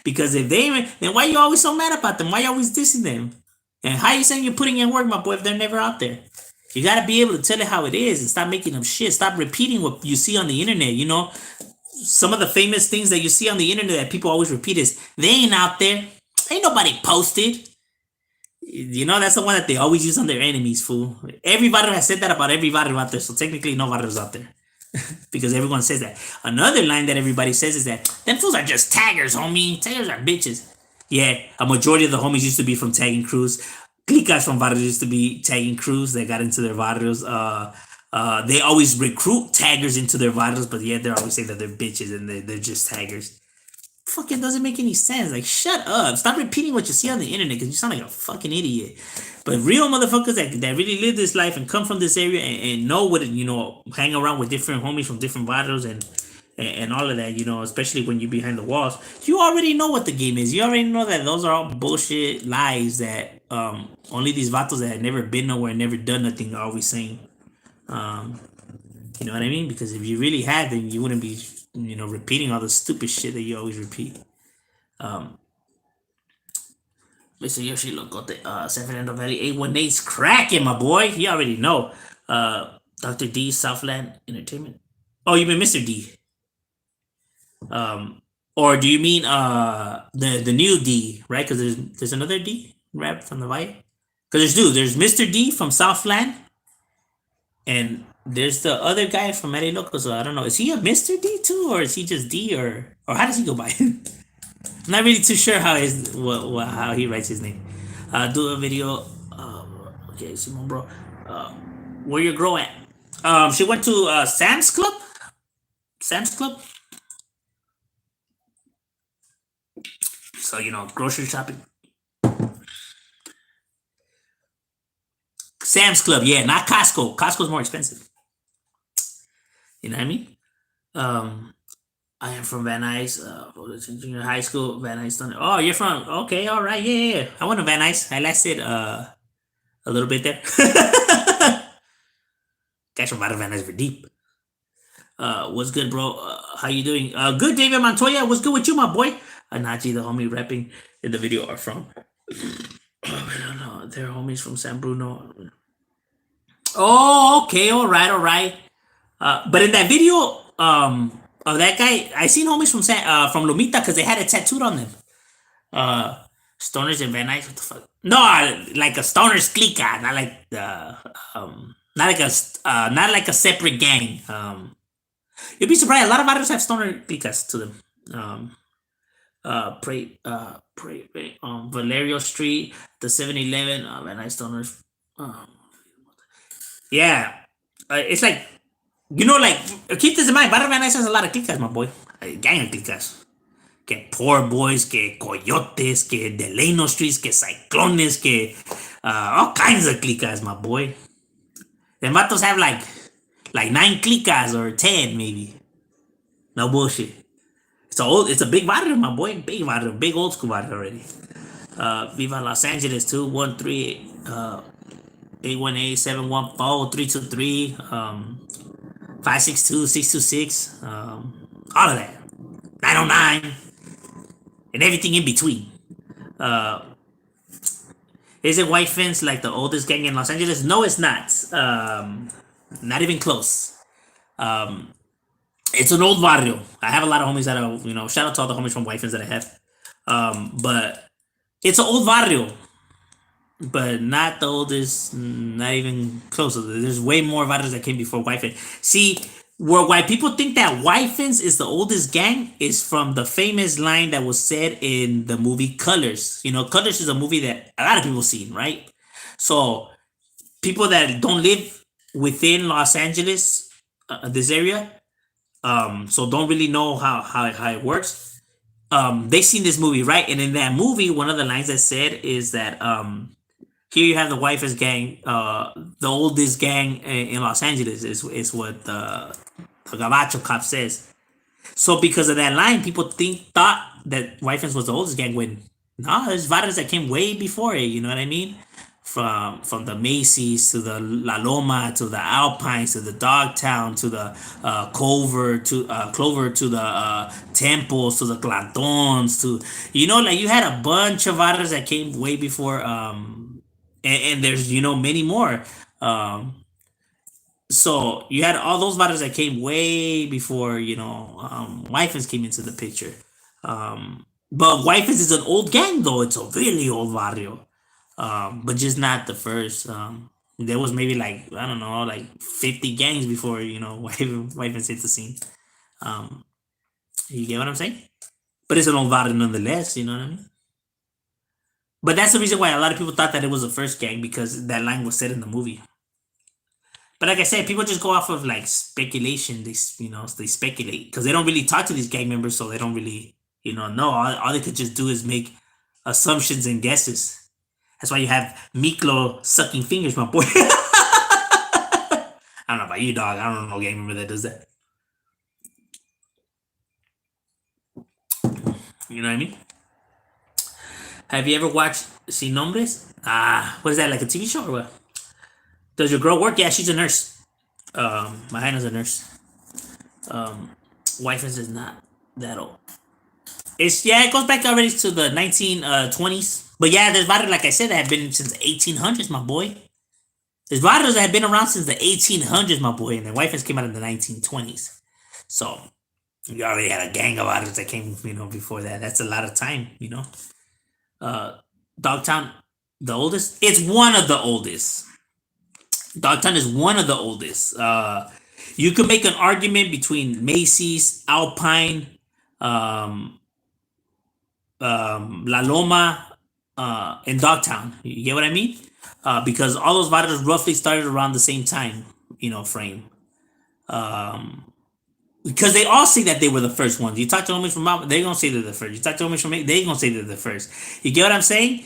Because if they ain't, then why you always so mad about them? Why you always dissing them? And how you saying you're putting in work, my boy, if they're never out there? You gotta be able to tell it how it is and stop making up shit. Stop repeating what you see on the internet. Some of the famous things that you see on the internet that people always repeat is, they ain't out there. Ain't nobody posted. That's the one that they always use on their enemies, fool. Everybody has said that about everybody out there, so technically nobody's out there. Because everyone says that. Another line that everybody says is that, them fools are just taggers, homie. Taggers are bitches. Yeah, a majority of the homies used to be from tagging crews. Clicas from barrios used to be tagging crews that got into their barrios. They always recruit taggers into their barrios, but yet they're always saying that they're bitches and they're just taggers. Fucking doesn't make any sense. Like, shut up. Stop repeating what you see on the internet because you sound like a fucking idiot. But real motherfuckers that really live this life and come from this area and know what hang around with different homies from different barrios and all of that, especially when you're behind the walls, you already know what the game is. You already know that those are all bullshit lies that only these vatos that had never been nowhere, never done nothing are always saying. You know what I mean? Because if you really had, then you wouldn't be, repeating all the stupid shit that you always repeat. Mr. Yoshi Locote, San Fernando Valley 818's cracking, my boy. You already know. Dr. D, Southland Entertainment. Oh, you mean Mr. D? Or do you mean the new D, right? Because there's another D rap from the Valle. Because there's Mr. D from Southland, and there's the other guy from LA Loco. So I don't know. Is he a Mr. D too, or is he just D, or how does he go by? I'm not really too sure how how he writes his name. Do a video. Okay, Simon, bro. Uh, where your girl at? She went to Sam's Club. Sam's Club. So grocery shopping. Sam's Club, yeah, not Costco. Costco's more expensive. You know what I mean? Um, I am from Van Nuys, junior high school. Van Nuys. Oh, you're from? Okay, all right, yeah, yeah. I went to Van Nuys. I lasted a little bit there. Guys from out of Van Nuys were deep. What's good, bro? How you doing? Good, David Montoya. What's good with you, my boy? Naji, the homie rapping in the video are from. I don't know. They're homies from San Bruno. Oh, okay, all right, all right. But in that video, of that guy, I seen homies from Lomita because they had it tattooed on them. Uh, Stoners and Van Nuys. What the fuck? No, like a Stoners clica, not like the not like a separate gang. You'd be surprised. A lot of others have Stoner clicas to them. Valerio Street, the 7-Eleven, Van Nuys Stoners. Um, yeah, it's like like keep this in mind. Barrio Van Nuys has a lot of clicas, my boy. Gang of clicas. Que Poor Boys, que Coyotes, que Delano Streets, que Cyclones, que all kinds of clicas, my boy. The matos have like 9 clicas or 10 maybe. No bullshit. It's a big barrio, my boy. Big barrio, big old school barrio already. Viva Los Angeles 213 818 714 323 562 626 all of that 909 and everything in between. Uh, isn't White Fence like the oldest gang in Los Angeles? No, it's not. Not even close. It's an old barrio. I have a lot of homies that are, shout out to all the homies from White Fence that I have. But it's an old barrio, but not the oldest, not even close. There's way more barrios that came before White Fence. See, why people think that White Fence is the oldest gang is from the famous line that was said in the movie Colors. Colors is a movie that a lot of people seen, right? So people that don't live within Los Angeles, this area, so don't really know how it works. They seen this movie, right? And in that movie, one of the lines that said is that here you have the White Fence gang, the oldest gang in Los Angeles is what the Gabacho cop says. So because of that line, people thought that White Fence was the oldest gang when no, there's varios that came way before it. You know what I mean? From the Macy's to the La Loma to the Alpines to the Dogtown to the Clover to the Temples to the Glantons to like you had a bunch of varios that came way before and there's many more. So you had all those battles that came way before White Fence came into the picture. But White Fence is an old gang though. It's a really old barrio, but just not the first. There was maybe like I don't know, like 50 gangs before White Fence hit the scene. You get what I'm saying? But it's an old barrio nonetheless. You know what I mean? But that's the reason why a lot of people thought that it was the first gang because that line was said in the movie. But like I said, people just go off of like speculation. They speculate because they don't really talk to these gang members, so they don't really know. All they could just do is make assumptions and guesses. That's why you have Miklo sucking fingers, my boy. I don't know about you, dog. I don't know no gang member that does that. You know what I mean? Have you ever watched Sin Nombres? What is that, like a TV show or what? Does your girl work? Yeah, she's a nurse. My Hannah's a nurse. Wife is not that old. It goes back already to the 1920s. But yeah, there's barrios, like I said, that have been since 1800s, my boy. There's barrios that have been around since the 1800s, my boy, and the wife came out in the 1920s. So you already had a gang of barrios that came, before that. That's a lot of time, Dogtown, the oldest. It's one of the oldest. Dogtown is one of the oldest. You could make an argument between Macy's, Alpine, um, La Loma, and Dogtown. You get what I mean? Because all those barrios roughly started around the same time, frame. Um, because they all say that they were the first ones. You talk to homies from out, they're gonna say they're the first. You talk to homies from they gonna say they're the first. You get what I'm saying?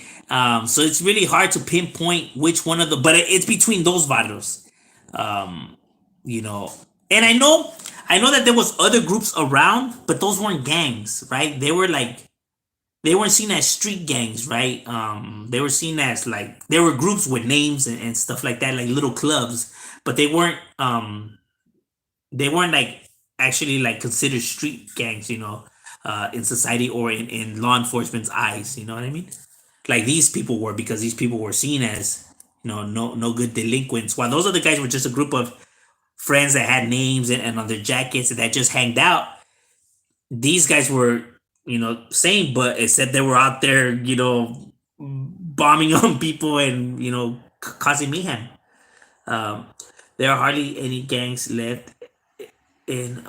So it's really hard to pinpoint which one of the, but it's between those barrios. Um, you know, and I know that there was other groups around, but those weren't gangs, right? They weren't seen as street gangs, right? They were seen as like there were groups with names and stuff like that, like little clubs, but they weren't like actually like considered street gangs, in society or in law enforcement's eyes. You know what I mean? Like these people were, because these people were seen as no good delinquents, while those other guys were just a group of friends that had names and on their jackets that just hanged out. These guys were same, but it said they were out there bombing on people and causing mayhem. um, there are hardly any gangs left in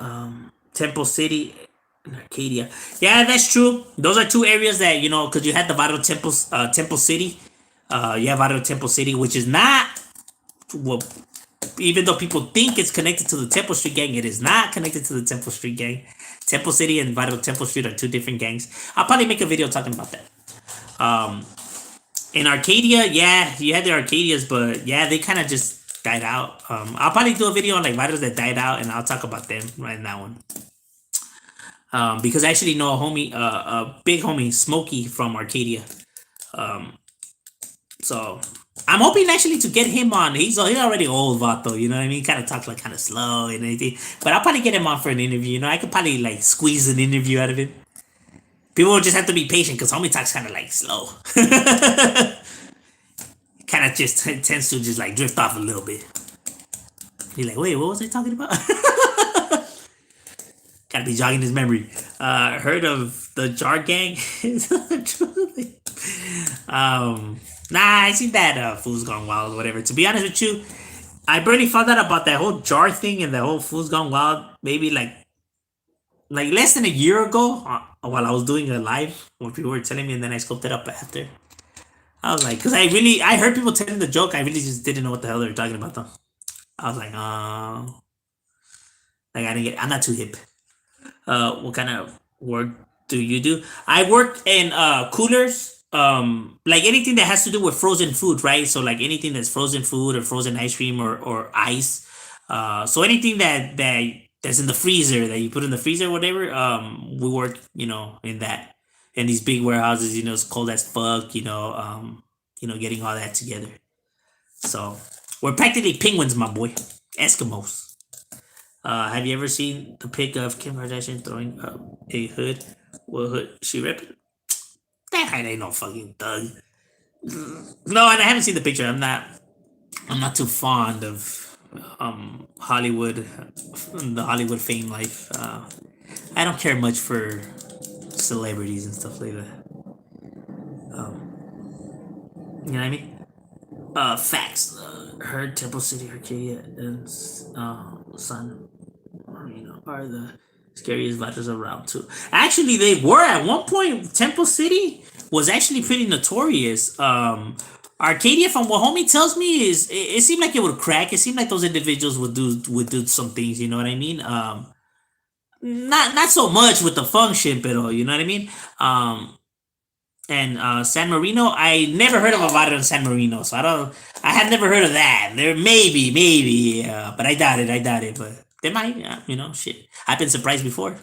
Temple City and Arcadia. Yeah, that's true. Those are two areas that because you had the Vado Temple City. You have Vado Temple City, which is not well, even though people think it's connected to the Temple Street gang, it is not connected to the Temple Street gang. Temple City and Vado Temple Street are two different gangs. I'll probably make a video talking about that. Um, in Arcadia, yeah, you had the Arcadias, but yeah, they kind of just died out. I'll probably do a video on like Vados that died out, and I'll talk about them right in that one. Because I actually know a big homie, Smokey from Arcadia. Um, so I'm hoping actually to get him on. He's already old, Vato. You know what I mean? Kind of talks like kind of slow and anything. But I'll probably get him on for an interview. I could probably like squeeze an interview out of it. People will just have to be patient because homie talks kind of like slow. Kind of just tends to just like drift off a little bit. He's like, wait, what was I talking about? Gotta be jogging his memory. Heard of the Jar Gang? Nah, I seen that Fool's Gone Wild or whatever. To be honest with you, I barely found out about that whole jar thing and the whole Fool's Gone Wild maybe like less than a year ago, while I was doing a live when people were telling me, and then I scoped it up after. I was like, because I heard people telling the joke, I really just didn't know what the hell they were talking about though. I was like, like I'm not too hip. What kind of work do you do? I work in coolers. Like anything that has to do with frozen food, right? So like anything that's frozen food or frozen ice cream or ice. So anything that's in the freezer that you put in the freezer or whatever. We work, in that in these big warehouses. It's cold as fuck. Getting all that together. So we're practically penguins, my boy. Eskimos. Have you ever seen the pic of Kim Kardashian throwing up a hood? What hood she ripping? That ain't no fucking thug. No, and I haven't seen the picture. I'm not too fond of Hollywood, the Hollywood fame life. I don't care much for celebrities and stuff like that. You know what I mean? Facts. Heard Temple City, Arcadia, and Sun, are the scariest vitals around too. Actually, they were at one point. Temple City was actually pretty notorious. Arcadia, from what homie tells me, it seemed like it would crack. It seemed like those individuals would do some things. You know what I mean? Not so much with the function, but you know what I mean. And San Marino, I never heard of a bar in San Marino, so I have never heard of that. There maybe, but I doubt it. But they might, shit. I've been surprised before.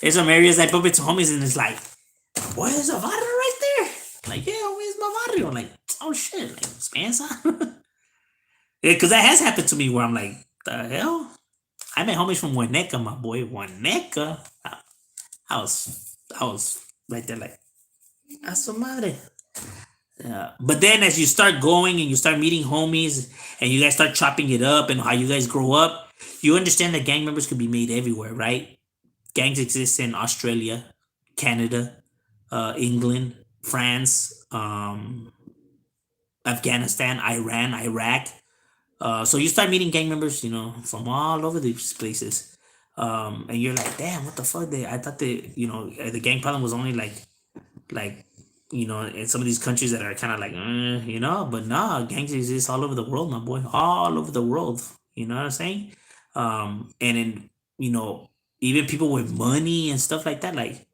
There's some areas I bump into homies and it's like, boy, there's a barrio right there. Like, yeah, where's my barrio? I'm like, oh shit, like Spencer. Yeah, because that has happened to me where I'm like, the hell? I met homies from Hueneca, my boy. Hueneca. I was right there like, a su madre. But then as you start going and you start meeting homies and you guys start chopping it up and how you guys grow up, you understand that gang members could be made everywhere, right? Gangs exist in Australia, Canada, England, France, Afghanistan, Iran, Iraq. So you start meeting gang members, from all over these places, and you're like, damn, what the fuck? I thought the gang problem was only like in some of these countries that are kind of like, but nah, gangs exist all over the world, my boy, all over the world. You know what I'm saying? And then you know even people with money and stuff like that, like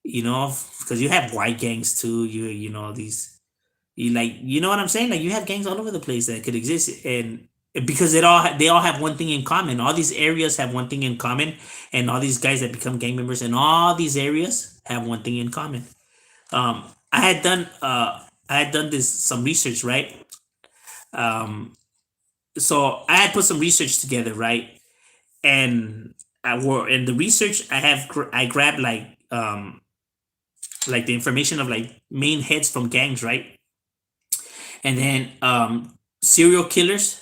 because you have white gangs too. These you like you know what I'm saying? Like you have gangs all over the place that could exist, and because they all have one thing in common. All these areas have one thing in common, and all these guys that become gang members in all these areas have one thing in common. I had done this some research, right? So I had put some research together, right? And I were in the research I grabbed like the information of like main heads from gangs, right? And then serial killers,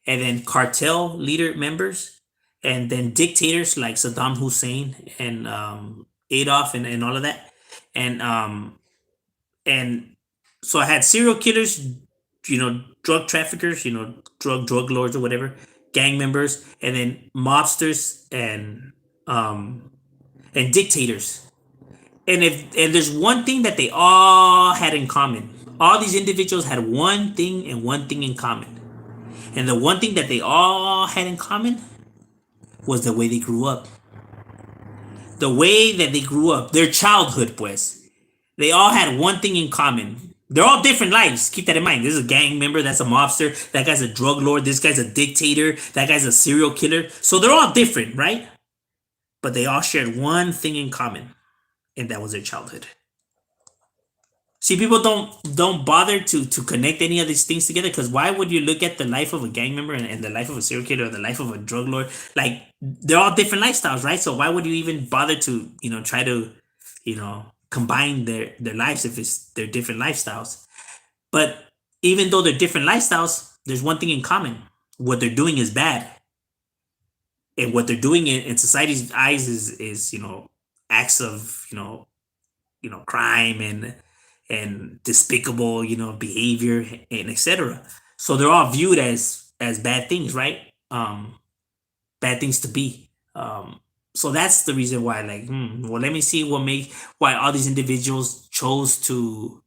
and then cartel leader members, and then dictators like Saddam Hussein and Adolf and all of that. And um and so I had serial killers, drug traffickers, drug lords or whatever, gang members, and then mobsters um and dictators. And there's one thing that they all had in common. All these individuals had one thing and one thing in common. And the one thing that they all had in common was the way they grew up. The way that they grew up, their childhood, pues. They all had one thing in common. They're all different lives. Keep that in mind. This is a gang member. That's a mobster. That guy's a drug lord. This guy's a dictator. That guy's a serial killer. So they're all different, right? But they all shared one thing in common, and that was their childhood. See, people don't bother to connect any of these things together, because why would you look at the life of a gang member and the life of a serial killer or the life of a drug lord? Like they're all different lifestyles, right? So why would you even bother to try to combine their lives if it's their different lifestyles? But even though they're different lifestyles, there's one thing in common: what they're doing is bad, and what they're doing in society's eyes is acts of crime and despicable behavior and etc. So they're all viewed as bad things, right? Bad things to be. So that's the reason why, like, well, let me see why all these individuals chose to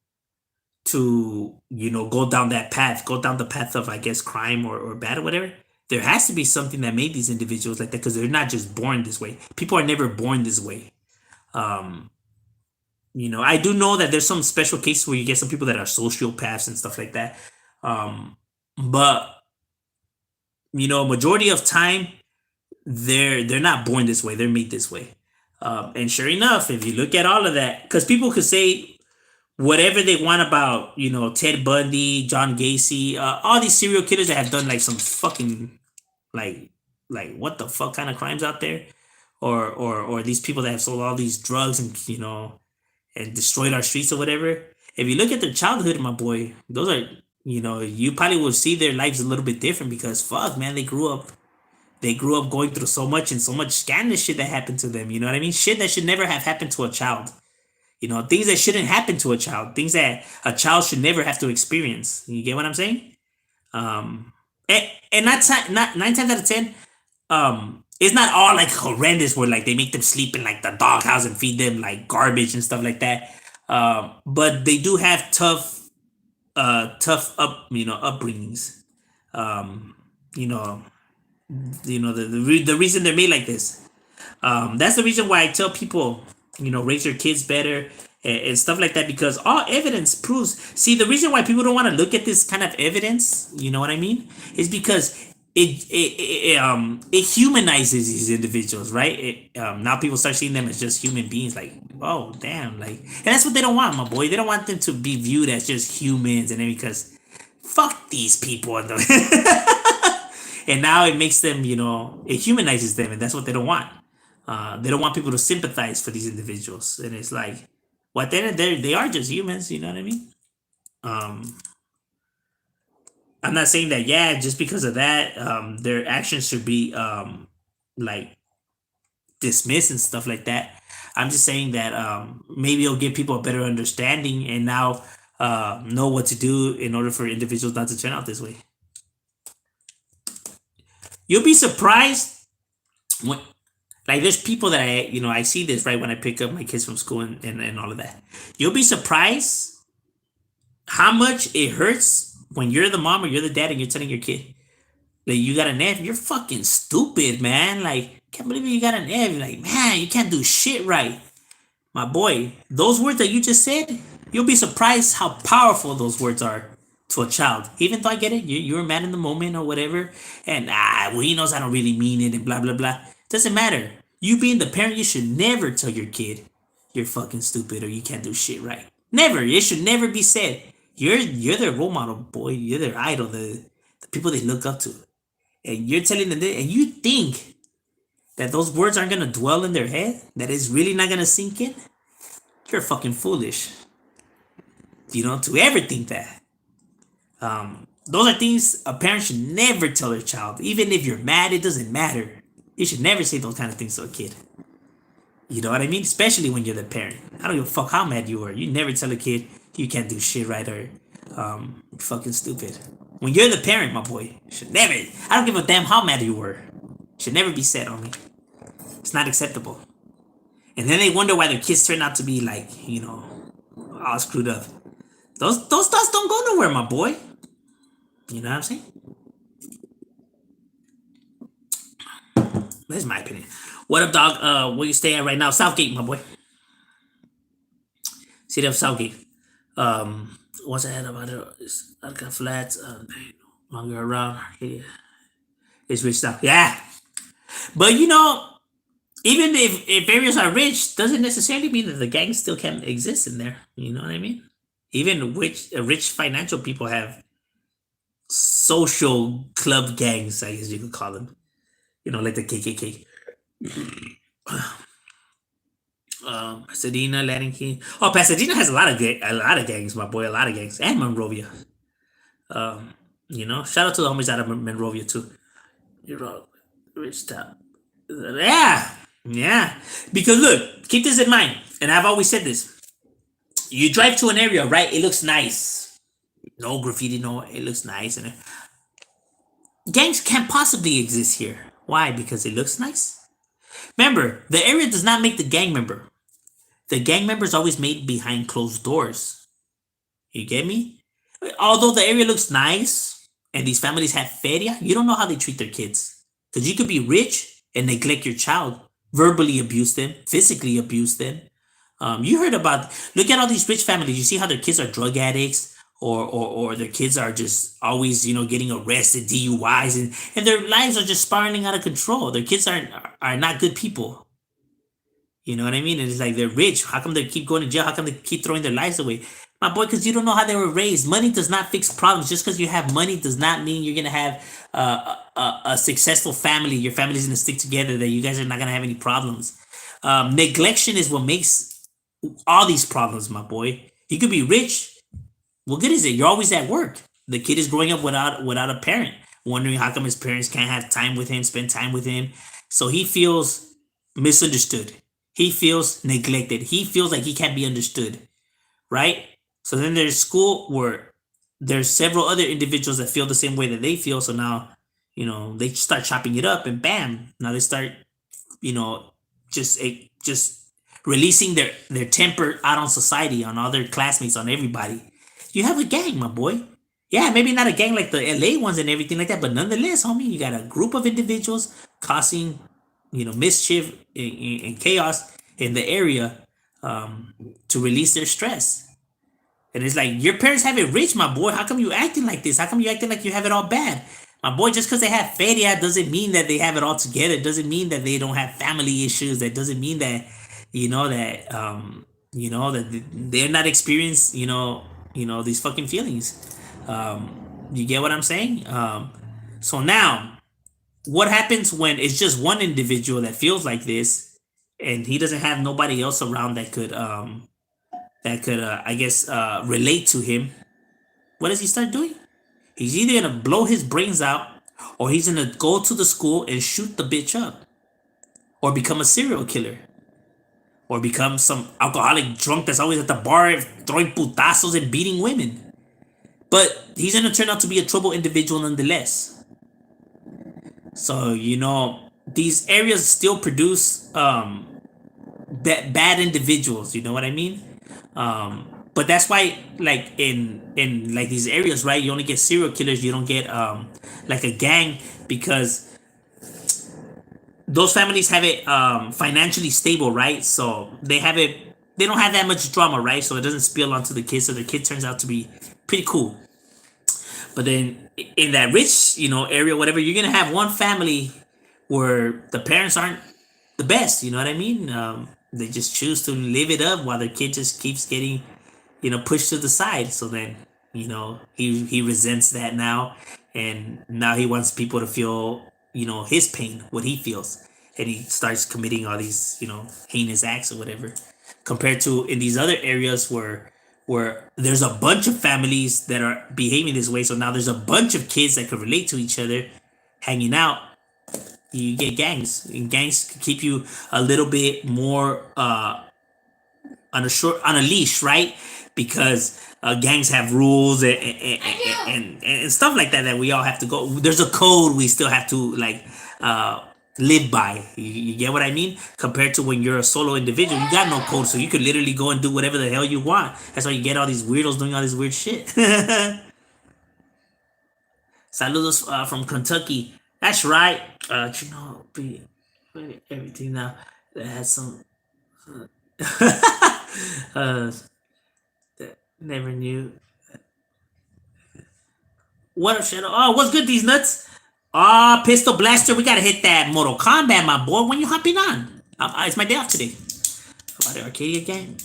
go down the path of, I guess, crime or bad or whatever. There has to be something that made these individuals like that, because they're not just born this way. People are never born this way. um I do know that there's some special cases where you get some people that are sociopaths and stuff like that. But majority of time they're not born this way. They're made this way. And sure enough, if you look at all of that, because people could say whatever they want about Ted Bundy, John Gacy, all these serial killers that have done like some fucking like what the fuck kind of crimes out there, or these people that have sold all these drugs and destroyed our streets or whatever. If you look at their childhood, my boy, those are you probably will see their lives a little bit different, because fuck, man, they grew up going through so much, and so much scandalous shit that happened to them. You know what I mean? Shit that should never have happened to a child. Things that shouldn't happen to a child. Things that a child should never have to experience. You get what I'm saying? And not 9 times out of 10, it's not all like horrendous where like they make them sleep in like the doghouse and feed them like garbage and stuff like that. But they do have tough upbringings. Um, you know, the reason they're made like this. That's the reason why I tell people, raise your kids better and stuff like that, because all evidence proves. See, the reason why people don't want to look at this kind of evidence, you know what I mean, is because it humanizes these individuals, right? Now people start seeing them as just human beings, like, oh damn, like, and that's what they don't want, my boy. They don't want them to be viewed as just humans, and then because fuck these people, and and now it makes them, it humanizes them, and that's what they don't want. They don't want people to sympathize for these individuals, and it's like, what they are just humans. You know what I mean? Um, I'm not saying that, yeah, just because of that, their actions should be like dismissed and stuff like that. I'm just saying that maybe it'll give people a better understanding, and now know what to do in order for individuals not to turn out this way. You'll be surprised when, like, there's people that I see this right when I pick up my kids from school and all of that. You'll be surprised how much it hurts when you're the mom or you're the dad and you're telling your kid that you got an F. You're fucking stupid, man. Like, can't believe you got an F. You're like, man, you can't do shit right. My boy, those words that you just said, you'll be surprised how powerful those words are to a child. Even though I get it, you're a man in the moment or whatever, and well, he knows I don't really mean it and blah blah blah. Doesn't matter. You being the parent, you should never tell your kid you're fucking stupid or you can't do shit right. Never. It should never be said. You're their role model, boy. You're their idol, the people they look up to, and you're telling them that, and you think that those words aren't gonna dwell in their head, that it's really not gonna sink in. You're fucking foolish. To ever think that. Those are things a parent should never tell their child. Even if you're mad, it doesn't matter. You should never say those kind of things to a kid. You know what I mean? Especially when you're the parent. I don't give a fuck how mad you are. You never tell a kid you can't do shit right or you're fucking stupid. When you're the parent, my boy, should never. I don't give a damn how mad you were. Should never be said on me. It's not acceptable. And then they wonder why their kids turn out to be like, all screwed up. Those thoughts don't go nowhere, my boy. You know what I'm saying? That's my opinion. What up, dog? Where you stay at right now? Southgate, my boy. City of Southgate. What's ahead about it? It's Alka Flats. Longer around. Yeah. It's rich stuff. Yeah. But even if areas are rich, doesn't necessarily mean that the gangs still can exist in there. You know what I mean? Even rich financial people have social club gangs, I guess you could call them. Like the KKK. Pasadena, Latin King. Oh, Pasadena has a lot of gangs, my boy, a lot of gangs, and Monrovia. Shout out to the homies out of Monrovia too. You're rich town. Yeah. Because look, keep this in mind, and I've always said this. You drive to an area, right? It looks nice. No graffiti, no. It looks nice, and gangs can't possibly exist here. Why? Because it looks nice. Remember, the area does not make the gang member. The gang member is always made behind closed doors. You get me? Although the area looks nice and these families have feria, you don't know how they treat their kids. Because you could be rich and neglect your child, verbally abuse them, physically abuse them. You heard about, look at all these rich families. You see how their kids are drug addicts or their kids are just always, getting arrested, DUIs, and their lives are just spiraling out of control. Their kids are not good people. You know what I mean? And it's like they're rich. How come they keep going to jail? How come they keep throwing their lives away? My boy, because you don't know how they were raised. Money does not fix problems. Just because you have money does not mean you're going to have a successful family. Your family's going to stick together, that you guys are not going to have any problems. Neglection is what makes all these problems, my boy. You could be rich. What good is it? You're always at work. The kid is growing up without a parent, wondering how come his parents can't have time with him, spend time with him. So he feels misunderstood. He feels neglected. He feels like he can't be understood, right? So then there's school where there's several other individuals that feel the same way that they feel. So now, they start chopping it up, and bam, now they start, just releasing their temper out on society, on other classmates, on everybody. You have a gang, my boy. Yeah, maybe not a gang like the LA ones and everything like that, but nonetheless, homie, you got a group of individuals causing, mischief and chaos in the area to release their stress. And it's like, your parents have it rich, my boy. How come you acting like this? How come you acting like you have it all bad? My boy, just because they have feria doesn't mean that they have it all together. It doesn't mean that they don't have family issues. That doesn't mean that, that they're not experienced, these fucking feelings. You get what I'm saying? So now, what happens when it's just one individual that feels like this, and he doesn't have nobody else around that could relate to him? What does he start doing? He's either gonna blow his brains out, or he's gonna go to the school and shoot the bitch up, or become a serial killer, or become some alcoholic drunk that's always at the bar throwing putazos and beating women. But he's gonna turn out to be a troubled individual nonetheless. So these areas still produce that bad individuals. You know what I mean? But that's why, like in like these areas, right? You only get serial killers. You don't get like a gang, because those families have it financially stable, right? So they have it. They don't have that much drama, right? So it doesn't spill onto the kids. So their kid turns out to be pretty cool. But then in that rich, area, whatever, you're gonna have one family where the parents aren't the best. You know what I mean? They just choose to live it up while their kid just keeps getting, pushed to the side. So then, he resents that now, and now he wants people to feel, his pain, what he feels, and he starts committing all these, heinous acts or whatever. Compared to in these other areas where there's a bunch of families that are behaving this way, so now there's a bunch of kids that can relate to each other, hanging out. You get gangs, and gangs keep you a little bit more on a leash, right? Because gangs have rules and stuff like that we all have to go. There's a code we still have to like live by. You get what I mean? Compared to when you're a solo individual, you got no code, so you could literally go and do whatever the hell you want. That's why you get all these weirdos doing all this weird shit. Saludos from Kentucky. That's right. Everything now that has some. uh, Never knew. What up, Shadow? Oh, what's good, these nuts? Ah, Pistol Blaster. We gotta hit that Mortal Kombat, my boy. When you hopping on? It's my day off today. Oh, the Arcadia game.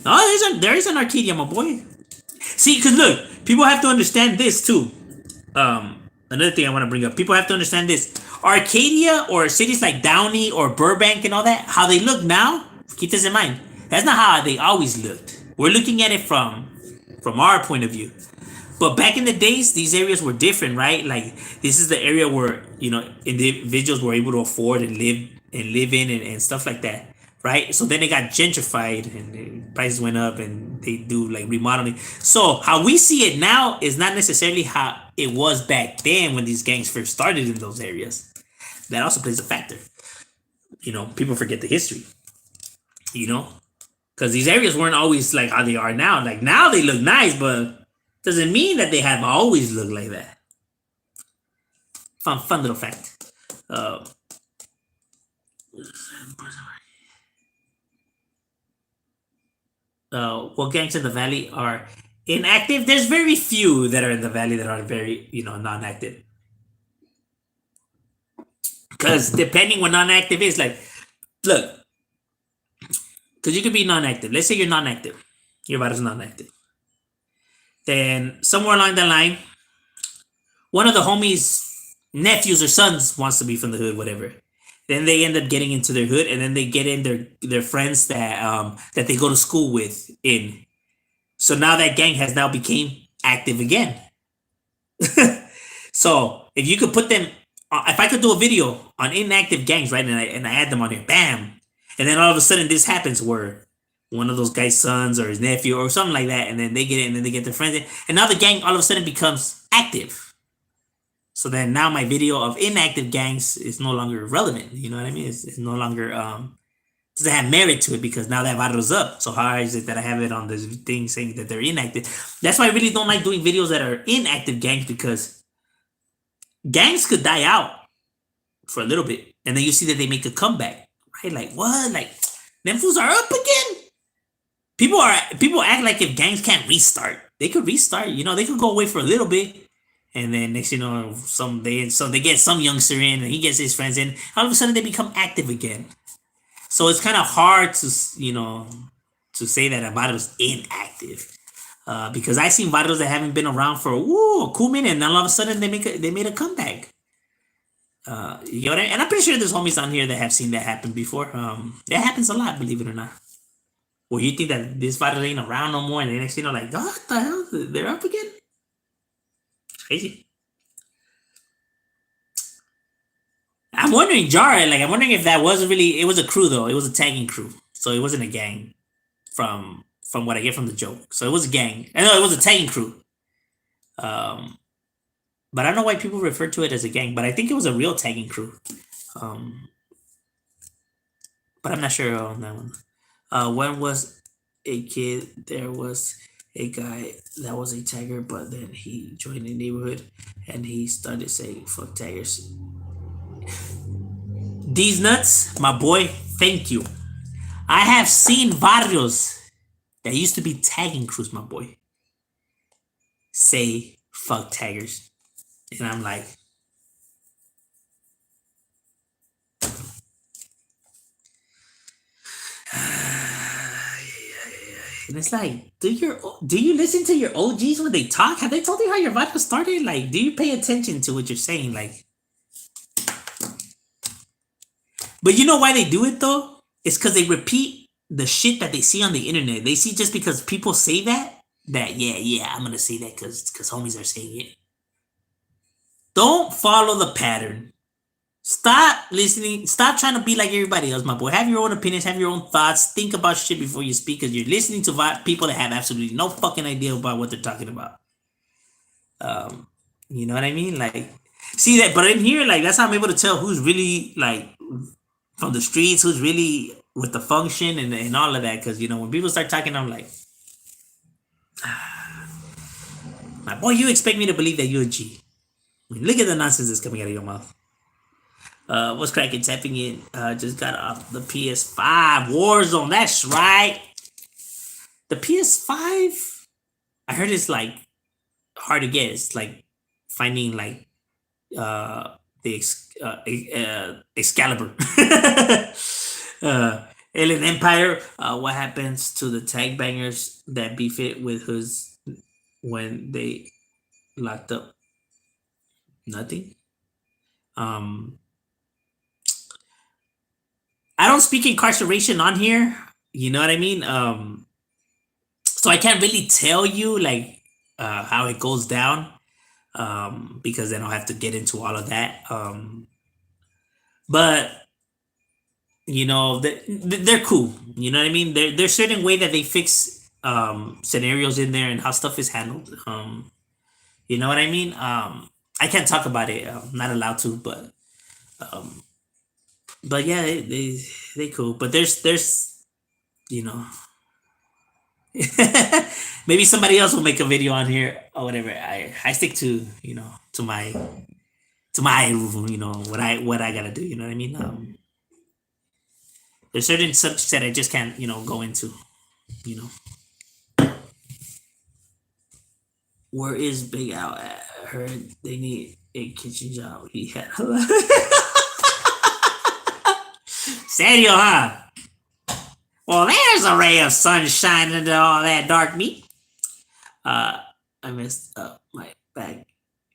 No, there is an Arcadia, my boy. See, because look, people have to understand this too. Another thing I want to bring up. People have to understand this. Arcadia or cities like Downey or Burbank and all that, how they look now, keep this in mind. That's not how they always looked. We're looking at it from our point of view. But back in the days, these areas were different, right? Like this is the area where individuals were able to afford and live in and stuff like that, right? So then it got gentrified and the prices went up and they do like remodeling. So how we see it now is not necessarily how it was back then when these gangs first started in those areas. That also plays a factor. People forget the history. Because these areas weren't always like how they are now. Like now they look nice, but doesn't mean that they have always looked like that. Fun little fact. What gangs in the valley are inactive? There's very few that are in the valley that are very, non-active. Because depending what non-active is, like, look, because you could be non-active. Let's say you're non-active. Your body's non-active. Then somewhere along the line, one of the homies' nephews or sons wants to be from the hood, whatever. Then they end up getting into their hood, and then they get in their friends that they go to school with in. So now that gang has now became active again. So if you could put them, if I could do a video on inactive gangs, right, and I add them on here, bam, and then all of a sudden this happens where one of those guys' sons or his nephew or something like that, and then they get it, and then they get their friends in, and now the gang all of a sudden becomes active. So then now my video of inactive gangs is no longer relevant. You know what I mean? It's no longer doesn't have merit to it because now that barro's up. So how is it that I have it on this thing saying that they're inactive? That's why I really don't like doing videos that are inactive gangs, because gangs could die out for a little bit, and then you see that they make a comeback, right? Like what? Like them fools are up again. People act like if gangs can't restart, they could restart. They could go away for a little bit, and then next they get some youngster in, and he gets his friends in. All of a sudden, they become active again. So it's kind of hard to to say that a barrio's inactive, because I seen barrios that haven't been around for a cool minute, and then all of a sudden they made a comeback. You know what I mean? And I'm pretty sure there's homies on here that have seen that happen before. That happens a lot, believe it or not. Well, you think that this barrio ain't around no more, and the next like, oh, what the hell? They're up again? It's crazy. I'm wondering, Jar, like, I'm wondering if that was really, it was a crew though. It was a tagging crew. So it wasn't a gang from what I get from the joke. So it was a gang. I know it was a tagging crew. Um, But I don't know why people refer to it as a gang. But I think it was a real tagging crew. Um, but I'm not sure on that one. When was a kid, there was a guy that was a tagger, but then he joined the neighborhood and he started saying "fuck taggers." These nuts, my boy. Thank you. I have seen barrios that used to be tagging crews, my boy, say "fuck taggers," and I'm like, and it's like, do you listen to your OGs when they talk? Have they told you how your vodka started? Like, do you pay attention to what you're saying? Like, but you know why they do it though? It's because they repeat the shit that they see on the internet. They see just because people say that yeah, I'm gonna say that because homies are saying it. Don't follow the pattern. Stop listening. Stop trying to be like everybody else, my boy. Have your own opinions. Have your own thoughts. Think about shit before you speak, because you're listening to people that have absolutely no fucking idea about what they're talking about. You know what I mean? Like, see that, but in here, like, that's how I'm able to tell who's really like from the streets, who's really with the function and all of that. Because when people start talking, I'm like, my boy, you expect me to believe that you're a G? I mean, look at the nonsense that's coming out of your mouth. What's cracking? Tapping in. Just got off the PS5 Warzone. That's right. The PS5. I heard it's like hard to get. It's like finding like the Excalibur. Alien Empire. What happens to the tag bangers that beef it with his when they locked up? Nothing. Um, I don't speak incarceration on here. You know what I mean? So I can't really tell you like how it goes down, because then I'll have to get into all of that. But they're cool. You know what I mean? There's certain way that they fix scenarios in there and how stuff is handled. You know what I mean? I can't talk about it. I'm not allowed to, um, but yeah, they cool. But there's you know maybe somebody else will make a video on here or whatever. I stick to my what I gotta do. You know what I mean? There's certain subjects that I just can't go into. You know, where is Big Al at? I heard they need a kitchen job. He had serio, huh? Well, there's a ray of sunshine into all that dark meat. I messed up my bag.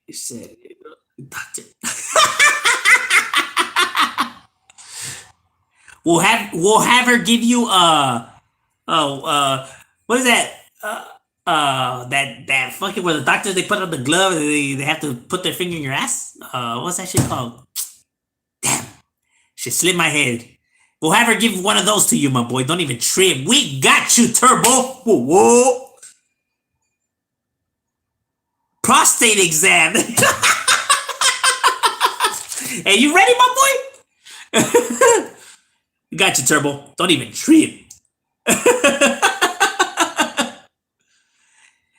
You said, doctor. we'll have her give you what is that? That fucking where the doctors they put on the glove and they have to put their finger in your ass. What's that shit called? Damn, shit slid my head. We'll have her give one of those to you, my boy. Don't even trip. We got you, Turbo. Whoa, whoa. Prostate exam. Hey, you ready, my boy? We got you, Turbo. Don't even trip.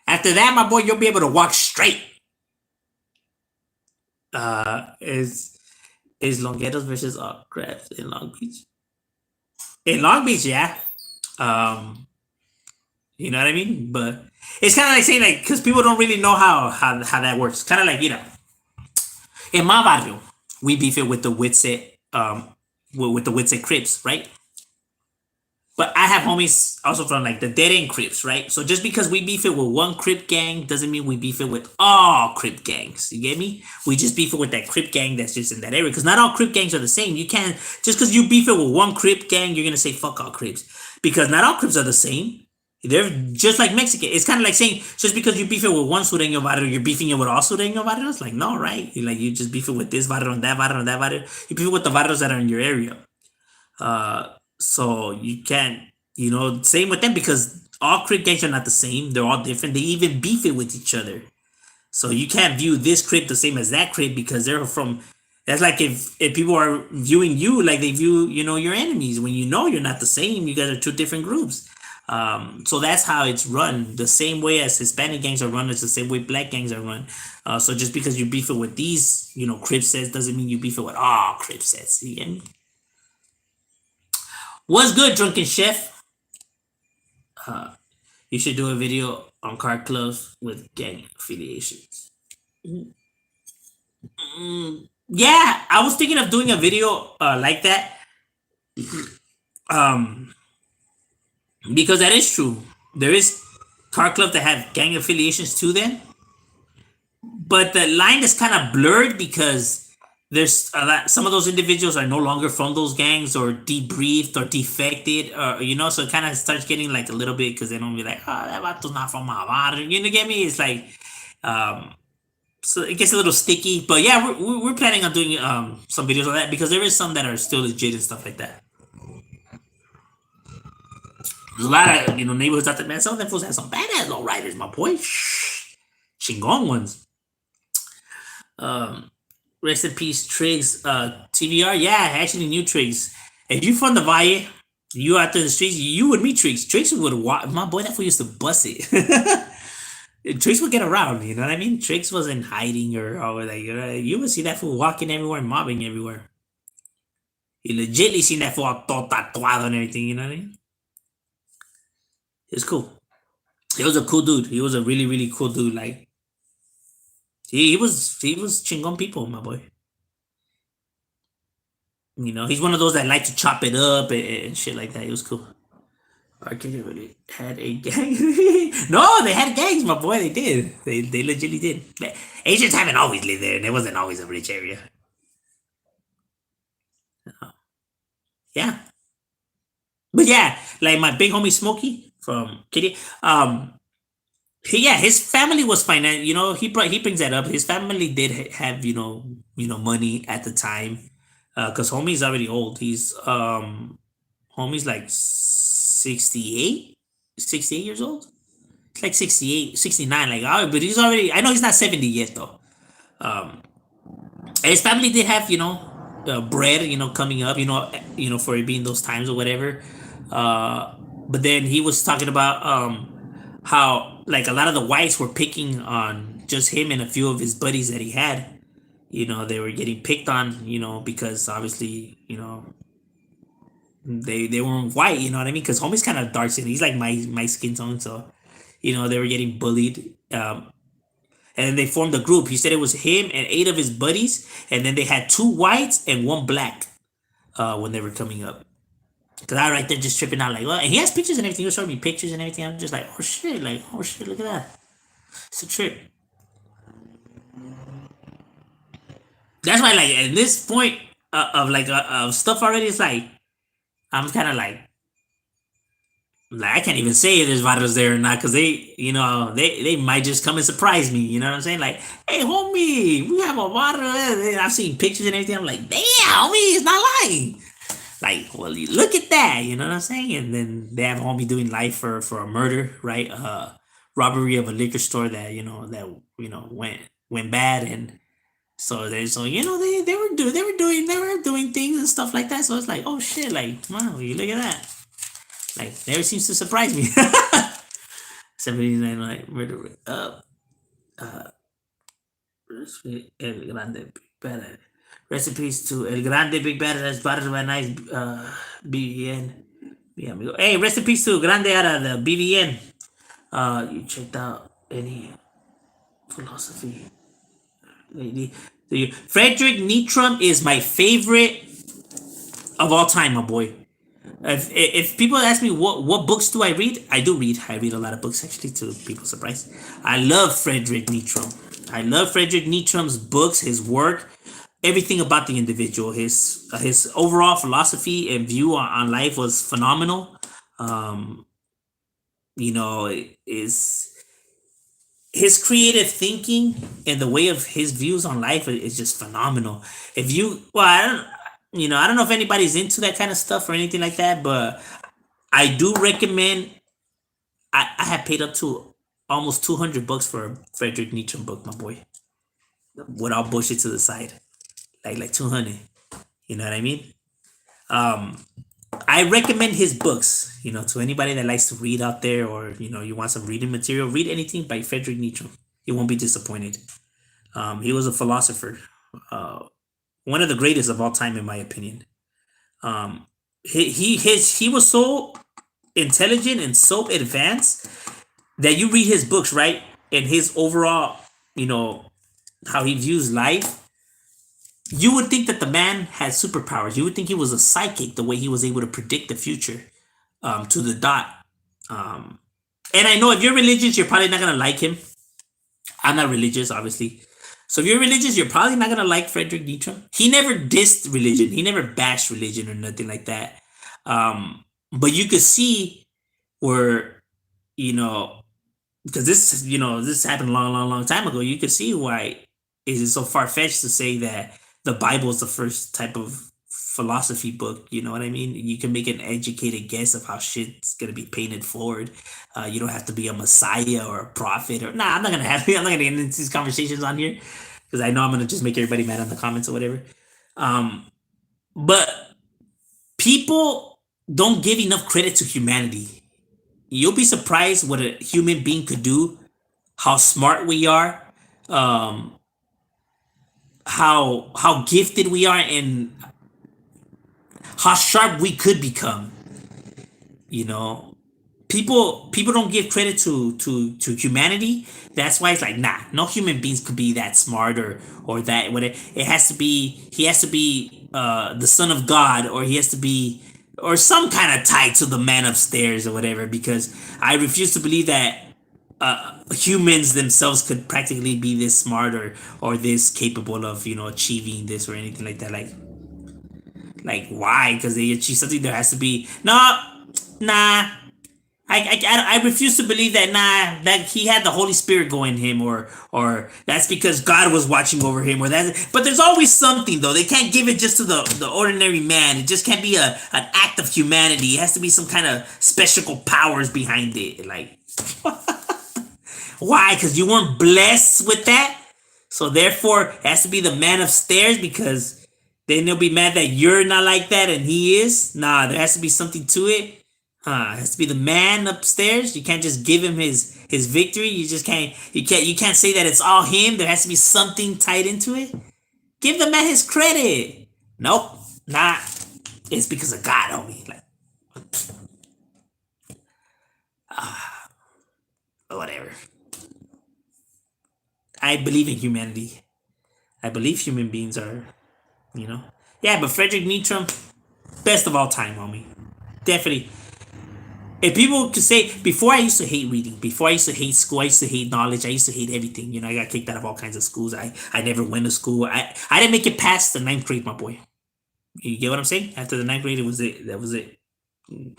After that, my boy, you'll be able to walk straight. Is Longuetos versus Crabs in Long Beach? In Long Beach, yeah. You know what I mean? But it's kind of like saying like because people don't really know how that works. Kind of like in my barrio, we beef it with the Witset with the Witset Crips, right? But I have homies also from like the dead end Crips, right? So just because we beef it with one Crip gang doesn't mean we beef it with all Crip gangs. You get me? We just beef it with that Crip gang that's just in that area. Because not all Crip gangs are the same. You can't just because you beef it with one Crip gang, you're gonna say fuck all Crips. Because not all Crips are the same. They're just like Mexican. It's kind of like saying just because you beef it with one Sureño barrio, you're beefing it with all Sureño barrios. Like no, right? You just beef it with this barrio and that barrio and that barrio. You beef it with the barrios that are in your area. So you can't, same with them because all Crip gangs are not the same. They're all different. They even beef it with each other. So you can't view this crip the same as that crip because they're from. That's like if people are viewing you like they view your enemies when you're not the same. You guys are two different groups. So that's how it's run. The same way as Hispanic gangs are run, it's the same way black gangs are run. So just because you beef it with these, crip sets doesn't mean you beef it with all crip sets. You get me? What's good, drunken chef? You should do a video on car clubs with gang affiliations. Yeah, I was thinking of doing a video like that. Um, because that is true. There is car clubs that have gang affiliations to them, but the line is kind of blurred because there's a lot. Some of those individuals are no longer from those gangs or debriefed or defected, or so it kind of starts getting like a little bit because they don't be like, oh, that vato's not from my barrio. Get me? It's like, so it gets a little sticky. But yeah, we're planning on doing some videos on that because there is some that are still legit and stuff like that. There's a lot of neighborhoods out there, man. Some of them fools have some badass low riders, my boy. Chingon ones. Rest in peace, Triggs. TVR, yeah, I actually knew Triggs. If you from the Valle, you out there in the streets, you would meet Triggs. Triggs would walk. My boy, that fool used to bust it. Triggs would get around, you know what I mean? Triggs wasn't hiding or like you would see that fool walking everywhere, mobbing everywhere. You legitly seen that fool all tatuado and everything, you know what I mean? It was cool. He was a cool dude. He was a really, really cool dude. Like he was chingon people, my boy. He's one of those that like to chop it up and shit like that. It was cool. Arcade really had a gang. No, they had gangs, my boy. They did. They legitimately did. Asians haven't always lived there, and it wasn't always a rich area. Yeah. But yeah, like my big homie Smokey from Kitty, his family was finance. He brings that up. His family did have money at the time, because homie's already old. Homie's like 68, 68 years old. It's like 68, 69. Like, but he's already. I know he's not 70 yet though. His family did have bread coming up for it being those times or whatever. But then he was talking about how like a lot of the whites were picking on just him and a few of his buddies that he had. They were getting picked on, because obviously, they weren't white, you know what I mean? Because homie's kind of dark skin. He's like my skin tone, so they were getting bullied. And then they formed a group. He said it was him and 8 of his buddies, and then they had 2 whites and 1 black when they were coming up. Cause I right there just tripping out like, well, and he has pictures and everything. He was showing me pictures and everything. I'm just like, oh shit, look at that. It's a trip. That's why, like, at this point of stuff already, it's like I'm kind of like I can't even say if there's virus there or not, because they might just come and surprise me. You know what I'm saying? Like, hey, homie, we have a water. I've seen pictures and everything. I'm like, damn, homie, it's not lying. Like, well, you look at that, you know what I'm saying? And then they have homie doing life for a murder, right? Robbery of a liquor store that went bad, and they were doing things and stuff like that. So it's like, oh shit, like, wow, you look at that. Like, never seems to surprise me. 79 like murder. El Grande Big Bad. Recipes to El Grande Big Bad. That's battered by nice BVN. Yeah, amigo. Hey, recipes to Grande out of the BVN. You checked out any philosophy? Frederick Nietzsche is my favorite of all time, my boy. If people ask me what books do I read, I do read. I read a lot of books, actually, to people's surprise. I love Frederick Nietzsche. I love Frederick Nietzsche's books, his work, everything about the individual. His overall philosophy and view on life was phenomenal. Is his creative thinking and the way of his views on life is just phenomenal. I don't know if anybody's into that kind of stuff or anything like that, but I do recommend. I have paid up to almost $200 for a Frederick Nietzsche book, my boy. Without bullshit to the side, like 200. You know what I mean? I recommend his books. To anybody that likes to read out there, or you want some reading material, read anything by Frederick Nietzsche. You won't be disappointed. He was a philosopher, one of the greatest of all time, in my opinion. He was so intelligent and so advanced that you read his books, right? And his overall, how he views life, you would think that the man had superpowers. You would think he was a psychic, the way he was able to predict the future, to the dot. And I know if you're religious, you're probably not gonna like him. I'm not religious, obviously. So if you're religious, you're probably not gonna like Frederick Nietzsche. He never dissed religion. He never bashed religion or nothing like that. But you could see where, because this happened a long, long, long time ago. You could see why is it so far fetched to say that the Bible is the first type of philosophy book. You know what I mean? You can make an educated guess of how shit's gonna be painted forward. You don't have to be a messiah or a prophet or I'm not gonna get into these conversations on here because I know I'm gonna just make everybody mad in the comments or whatever. But people don't give enough credit to humanity. You'll be surprised what a human being could do, how smart we are, how gifted we are, and how sharp we could become. People don't give credit to humanity. That's why it's like, nah, no human beings could be that smart or that whatever. It has to be he has to be the son of God, or he has to be or some kind of tied to the man upstairs or whatever, because I refuse to believe that humans themselves could practically be this smart or this capable of achieving this or anything like that. Like why? Because they achieve something, there has to be nah. I refuse to believe that that he had the Holy Spirit go in him, or that's because God was watching over him, or that. But there's always something though. They can't give it just to the ordinary man. It just can't be an act of humanity. It has to be some kind of special powers behind it. Like why? Because you weren't blessed with that, so therefore it has to be the man upstairs, because then they'll be mad that you're not like that and he is. Nah, there has to be something to it. It has to be the man upstairs. You can't just give him his victory. You can't say that it's all him. There has to be something tied into it. Give the man his credit. Nope, not. It's because of God, homie. Like, whatever. I believe in humanity. I believe human beings are, yeah. But Frederick Nietzsche, best of all time, homie. Definitely. If people could say, before I used to hate reading, before I used to hate school, I used to hate knowledge, I used to hate everything. I got kicked out of all kinds of schools. I never went to school. I didn't make it past the ninth grade, my boy. You get what I'm saying? After the ninth grade, it was it. That was it.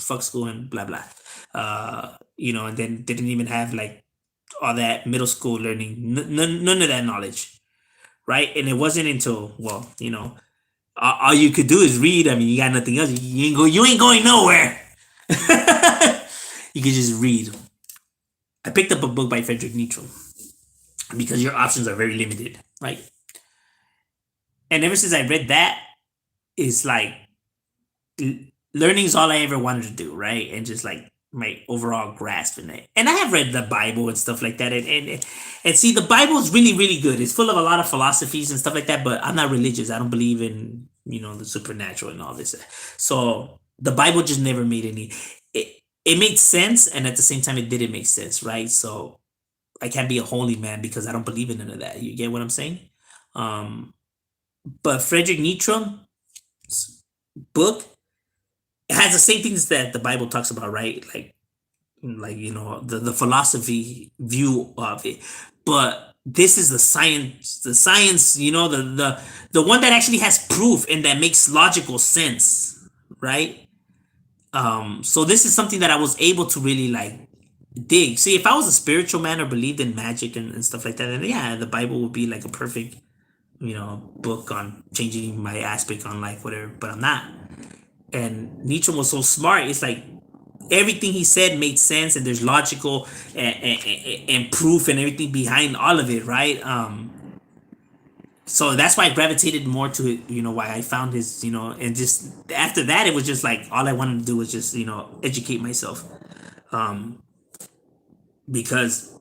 Fuck school and blah blah. And then didn't even have like all that middle school learning. None of that knowledge, right? And it wasn't until all you could do is read. I mean, you got nothing else. You ain't going nowhere. You can just read. I picked up a book by Frederick Nietzsche because your options are very limited, right? And ever since I read that, it's like learning is all I ever wanted to do, right? And just like my overall grasp in it. And I have read the Bible and stuff like that. And see, the Bible is really, really good. It's full of a lot of philosophies and stuff like that, but I'm not religious. I don't believe in, the supernatural and all this. So the Bible just never made any. It made sense, and at the same time, it didn't make sense, right? So I can't be a holy man because I don't believe in none of that. You get what I'm saying? But Friedrich Nietzsche's book has the same things that the Bible talks about, right? Like the philosophy view of it. But this is the science, the one that actually has proof and that makes logical sense, right? So this is something that I was able to really like dig. See, if I was a spiritual man or believed in magic and stuff like that, then yeah, the Bible would be like a perfect, book on changing my aspect on life, whatever. But I'm not. And Nietzsche was so smart. It's like everything he said made sense, and there's logical and proof and everything behind all of it, right? So that's why I gravitated more to it, why I found his, and just after that, it was just like all I wanted to do was just, educate myself. Because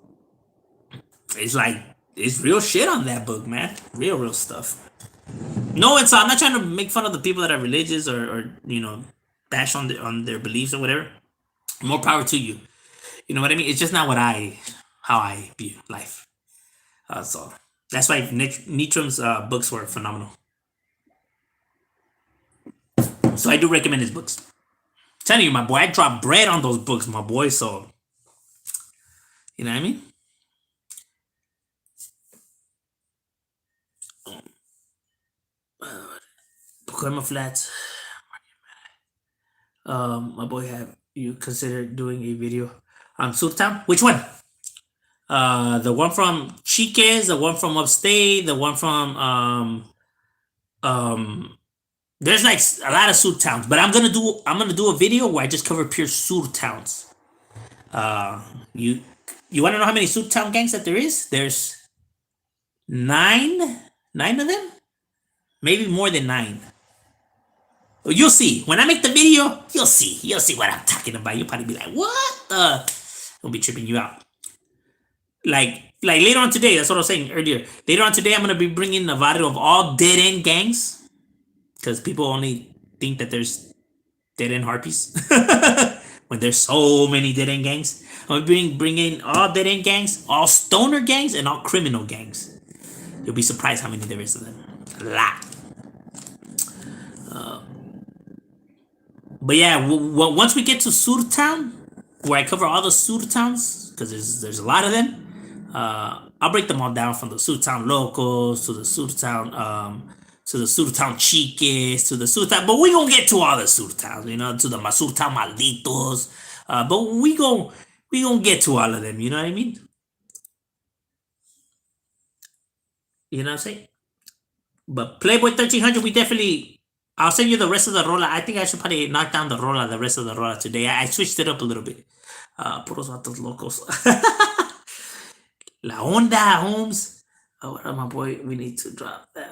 it's like, it's real shit on that book, man. Real stuff. No, I'm not trying to make fun of the people that are religious or bash on their beliefs or whatever. More power to you. You know what I mean? It's just not how I view life. So that's why Nietzsche's books were phenomenal. So I do recommend his books. I'm telling you, my boy, I dropped bread on those books, my boy. So you know what I mean? Pacoima Flats. My boy, have you considered doing a video on Town? Which one? The one from Chiques, the one from Upstate, the one from um there's like a lot of Sur towns, but I'm gonna do a video where I just cover pure Sur towns. Uh you you wanna know how many Sur town gangs that there is? There's nine. Nine of them? Maybe more than nine. Well, you'll see. When I make the video, you'll see. You'll see what I'm talking about. You'll probably be like, what? I'll be tripping you out. Like later on today, that's what I was saying earlier. Later on today, I'm gonna be bringing a video of all dead end gangs, because people only think that there's dead end harpies when there's so many dead end gangs. I'm gonna bringing all dead end gangs, all stoner gangs, and all criminal gangs. You'll be surprised how many there is of them. A lot. But yeah, once we get to Sur Town, where I cover all the Sur Towns, because there's a lot of them, I'll break them all down from the Sur Town locals to the Sur Town Chiques to the Sur Town. But we gonna get to all the Sur Towns, to the Sur Town Malditos. But we gonna get to all of them. You know what I mean? You know what I'm saying? But Playboy 1300, we definitely. I'll send you the rest of the rola. I think I should probably knock down the rest of the rola today. I switched it up a little bit. Puros vatos locos. La Onda, Holmes. Oh, what up, my boy? We need to drop that.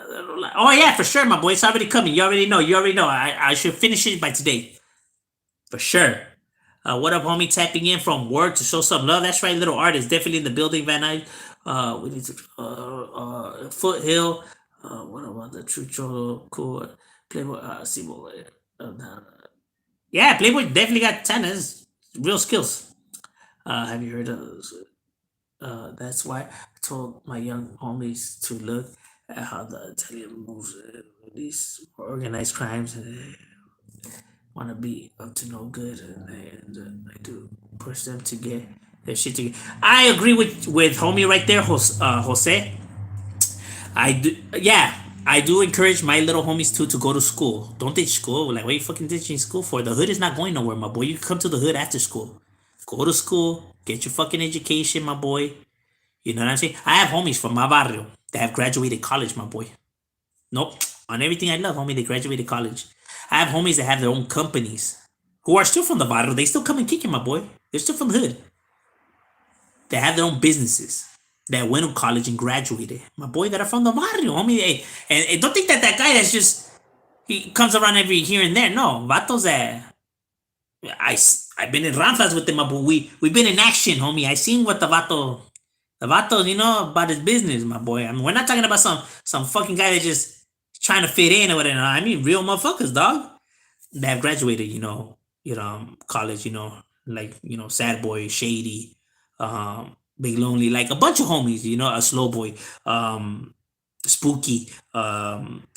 Oh, yeah, for sure, my boy. It's already coming. You already know. I should finish it by today. For sure. What up, homie? Tapping in from work to show some love. That's right, little artist. Definitely in the building, Van Nuys. We need to. Foothill. What about the True Cholo? Cool. Playboy. Simo. Yeah, Playboy definitely got tennis. Real skills. Have you heard of that's why I told my young homies to look at how the Italian moves these organized crimes and want to be up to no good, and I do push them to get their shit together. I agree with homie right there, Jose. I do, yeah. I do encourage my little homies to go to school. Don't ditch school. Like, what are you fucking ditching school for? The hood is not going nowhere, my boy. You can come to the hood after school. Go to school, get your fucking education, my boy. You know what I'm saying? I have homies from my barrio that have graduated college, my boy. Nope. On everything I love, homie, they graduated college. I have homies that have their own companies who are still from the barrio. They still come and kick it, my boy. They're still from the hood. They have their own businesses that went to college and graduated. My boy that are from the barrio, homie. Hey, and don't think that guy that's just, he comes around every here and there. No, vatos that I've been in ranflas with them, but we've been in action, homie. I seen what the vato, about his business, my boy. I mean, we're not talking about some fucking guy that just trying to fit in or whatever. I mean, real motherfuckers, dog. That have graduated, college, like, Sad Boy, Shady, Big Lonely, like a bunch of homies, a Slow Boy, Spooky,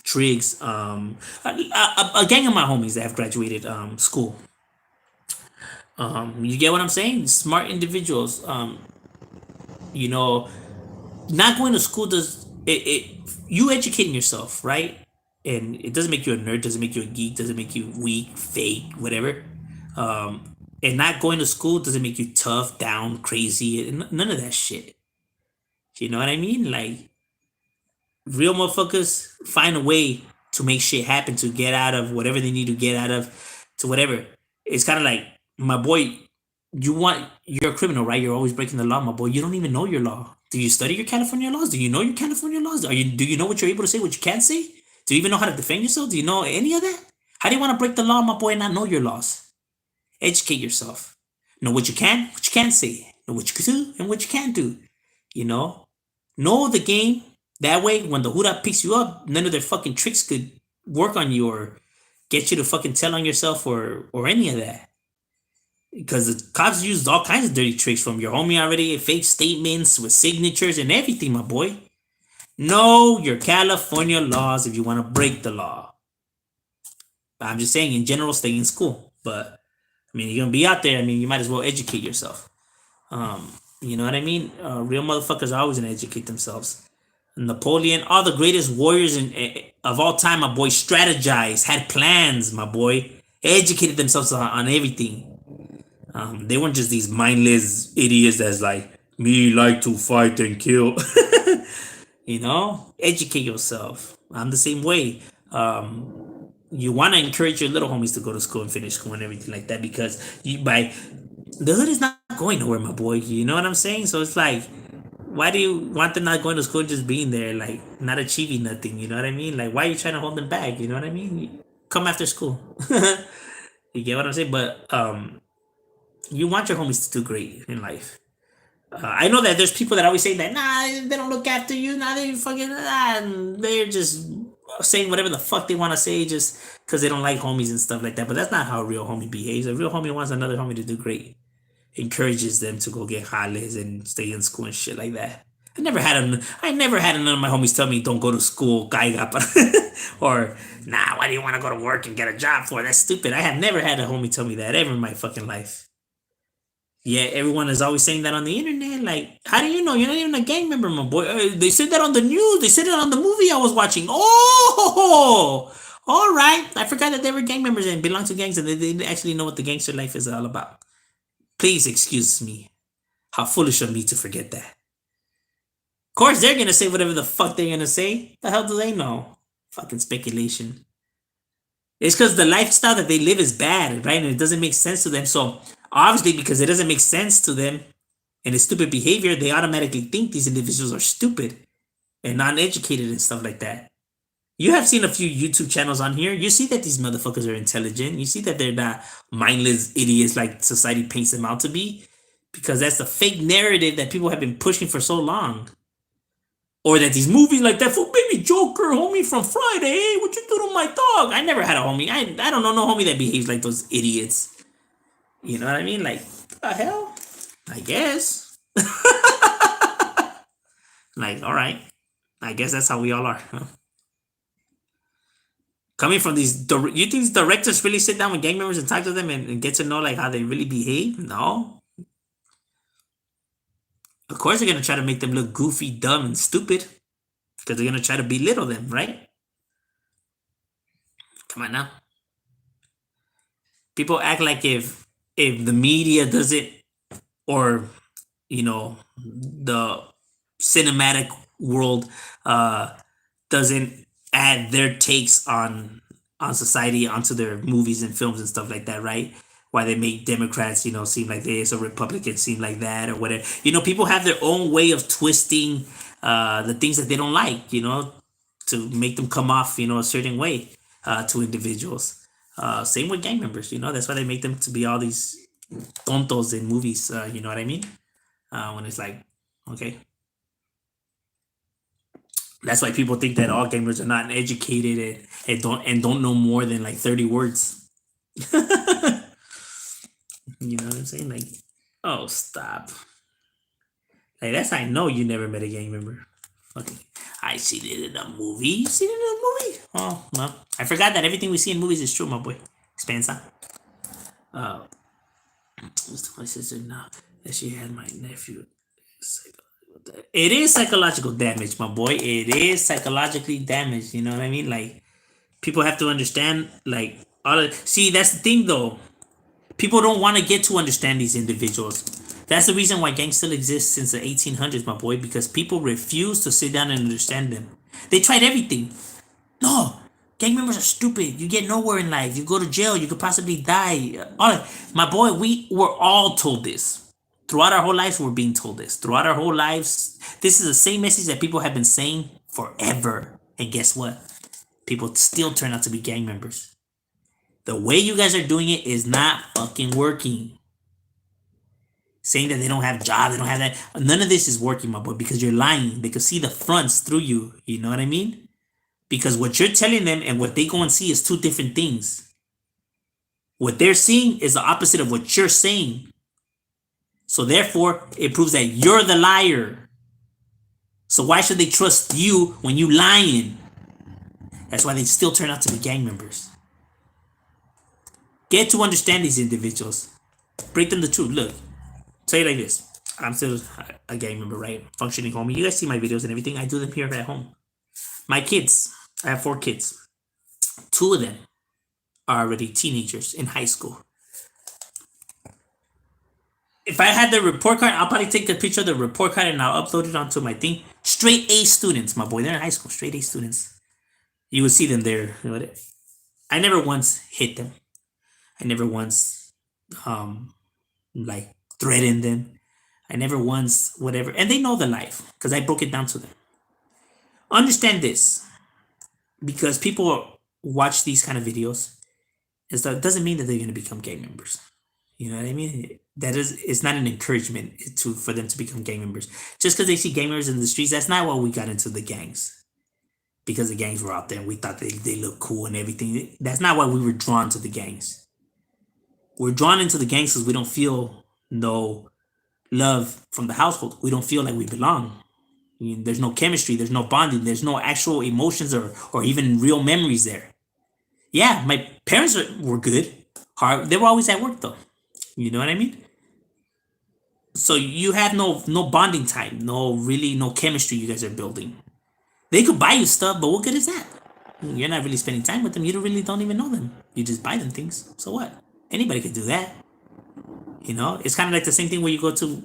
Triggs, a gang of my homies that have graduated school. You get what I'm saying? Smart individuals. You know, not going to school does it. You educating yourself, right? And it doesn't make you a nerd. Doesn't make you a geek. Doesn't make you weak, fake, whatever. And not going to school doesn't make you tough, down, crazy. None of that shit. You know what I mean? Like, real motherfuckers find a way to make shit happen, to get out of whatever they need to get out of, to whatever. It's kind of like my boy, you're a criminal, right? You're always breaking the law, my boy. You don't even know your law. Do you study your California laws? Do you know your California laws? Do you know what you're able to say, what you can't say? Do you even know how to defend yourself? Do you know any of that? How do you want to break the law, my boy, and not know your laws? Educate yourself. Know what you can, what you can't say. Know what you can do and what you can't do. You know the game. That way, when the Huda picks you up, none of their fucking tricks could work on you or get you to fucking tell on yourself or any of that. Because the cops used all kinds of dirty tricks from your homie already, fake statements with signatures and everything, my boy. Know your California laws if you want to break the law. I'm just saying, in general, stay in school. But I mean, you're gonna be out there. I mean, you might as well educate yourself. You know what I mean? Real motherfuckers are always gonna educate themselves. Napoleon, all the greatest warriors of all time, my boy, strategized, had plans, my boy, educated themselves on everything. They weren't just these mindless idiots that's like, me like to fight and kill. Educate yourself. I'm the same way. You want to encourage your little homies to go to school and finish school and everything like that because the hood is not going nowhere, my boy. You know what I'm saying? So it's like, why do you want them not going to school, just being there, like not achieving nothing? You know what I mean? Like, why are you trying to hold them back? You know what I mean? Come after school. You get what I'm saying? But you want your homies to do great in life. I know that there's people that always say that, nah, they don't look after you. Nah, they fucking, they're just saying whatever the fuck they want to say just because they don't like homies and stuff like that. But that's not how a real homie behaves. A real homie wants another homie to do great. Encourages them to go get jales and stay in school and shit like that. I never had none of my homies tell me don't go to school, caiga, or nah, why do you want to go to work and get a job for? That's stupid. I have never had a homie tell me that ever in my fucking life. Yeah, everyone is always saying that on the internet. Like, how do you know? You're not even a gang member, my boy. They said that on the news. They said it on the movie I was watching. Oh, all right. I forgot that they were gang members and belong to gangs and they didn't actually know what the gangster life is all about. Please excuse me. How foolish of me to forget that. Of course, they're gonna say whatever the fuck they're gonna say. The hell do they know? Fucking speculation. It's because the lifestyle that they live is bad, right? And it doesn't make sense to them. So obviously, because it doesn't make sense to them and it's stupid behavior, they automatically think these individuals are stupid and non-educated and stuff like that. You have seen a few YouTube channels on here. You see that these motherfuckers are intelligent. You see that they're not mindless idiots like society paints them out to be. Because that's the fake narrative that people have been pushing for so long. Or that these movies like that for baby Joker, homie from Friday, hey, what you do to my dog? I never had a homie. I don't know no homie that behaves like those idiots. You know what I mean? Like, the hell? I guess. Like, all right. I guess that's how we all are. Huh? Coming from these, you think these directors really sit down with gang members and talk to them and get to know like how they really behave? No. Of course, they're gonna try to make them look goofy, dumb, and stupid because they're gonna try to belittle them, right? Come on now. People act like if the media does it, or the cinematic world doesn't add their takes on society onto their movies and films and stuff like that, right? Why they make Democrats, seem like this, or Republicans seem like that, or whatever. People have their own way of twisting the things that they don't like, to make them come off, a certain way to individuals. Same with gang members, that's why they make them to be all these tontos in movies, you know what I mean? When it's like, okay. That's why people think that all gamers are not educated and don't know more than like 30 words. You know what I'm saying? Like, oh, stop. Like, that's how I know you never met a gang member. Okay. I seen it in a movie. You seen it in a movie? Oh, well. I forgot that everything we see in movies is true, my boy. Spencer. My sister now that she had my nephew. It is psychological damage, my boy. It is psychologically damaged. You know what I mean? Like, people have to understand, like, see, that's the thing, though. People don't want to get to understand these individuals. That's the reason why gangs still exist since the 1800s, my boy, because people refuse to sit down and understand them. They tried everything. No, Gang members are stupid. You get nowhere in life. You go to jail. You could possibly die. My boy, we were all told this. Throughout our whole lives, we're being told this. Throughout our whole lives, this is the same message that people have been saying forever. And guess what? People still turn out to be gang members. The way you guys are doing it is not fucking working. Saying that they don't have jobs, they don't have that. None of this is working, my boy, because you're lying. They can see the fronts through you. You know what I mean? Because what you're telling them and what they go and see is two different things. What they're seeing is the opposite of what you're saying. So therefore, it proves that you're the liar. So why should they trust you when you lying? That's why they still turn out to be gang members. Get to understand these individuals. Break them the truth. Look, tell you like this. I'm still a gang member, right? Functioning homie. You guys see my videos and everything. I do them here at home. My kids, I have 4 kids. 2 of them are already teenagers in high school. If I had the report card, I'll probably take a picture of the report card and I'll upload it onto my thing. Straight A students, my boy. They're in high school. Straight A students. You will see them there. I never once hit them. I never once like threatened them. I never once whatever. And they know the life because I broke it down to them. Understand this. Because people watch these kind of videos, and stuff, it doesn't mean that they're going to become gang members. You know what I mean? It's not an encouragement for them to become gang members. Just because they see gang members in the streets, that's not why we got into the gangs. Because the gangs were out there and we thought they looked cool and everything. That's not why we were drawn to the gangs. We're drawn into the gangs because we don't feel no love from the household. We don't feel like we belong. I mean, there's no chemistry, there's no bonding, there's no actual emotions or even real memories there. Yeah, my parents were good. They were always at work though. You know what I mean? So you have no bonding time, no chemistry you guys are building. They could buy you stuff, but what good is that? You're not really spending time with them. You don't even know them. You just buy them things. So what? Anybody could do that. You know, it's kind of like the same thing where you go to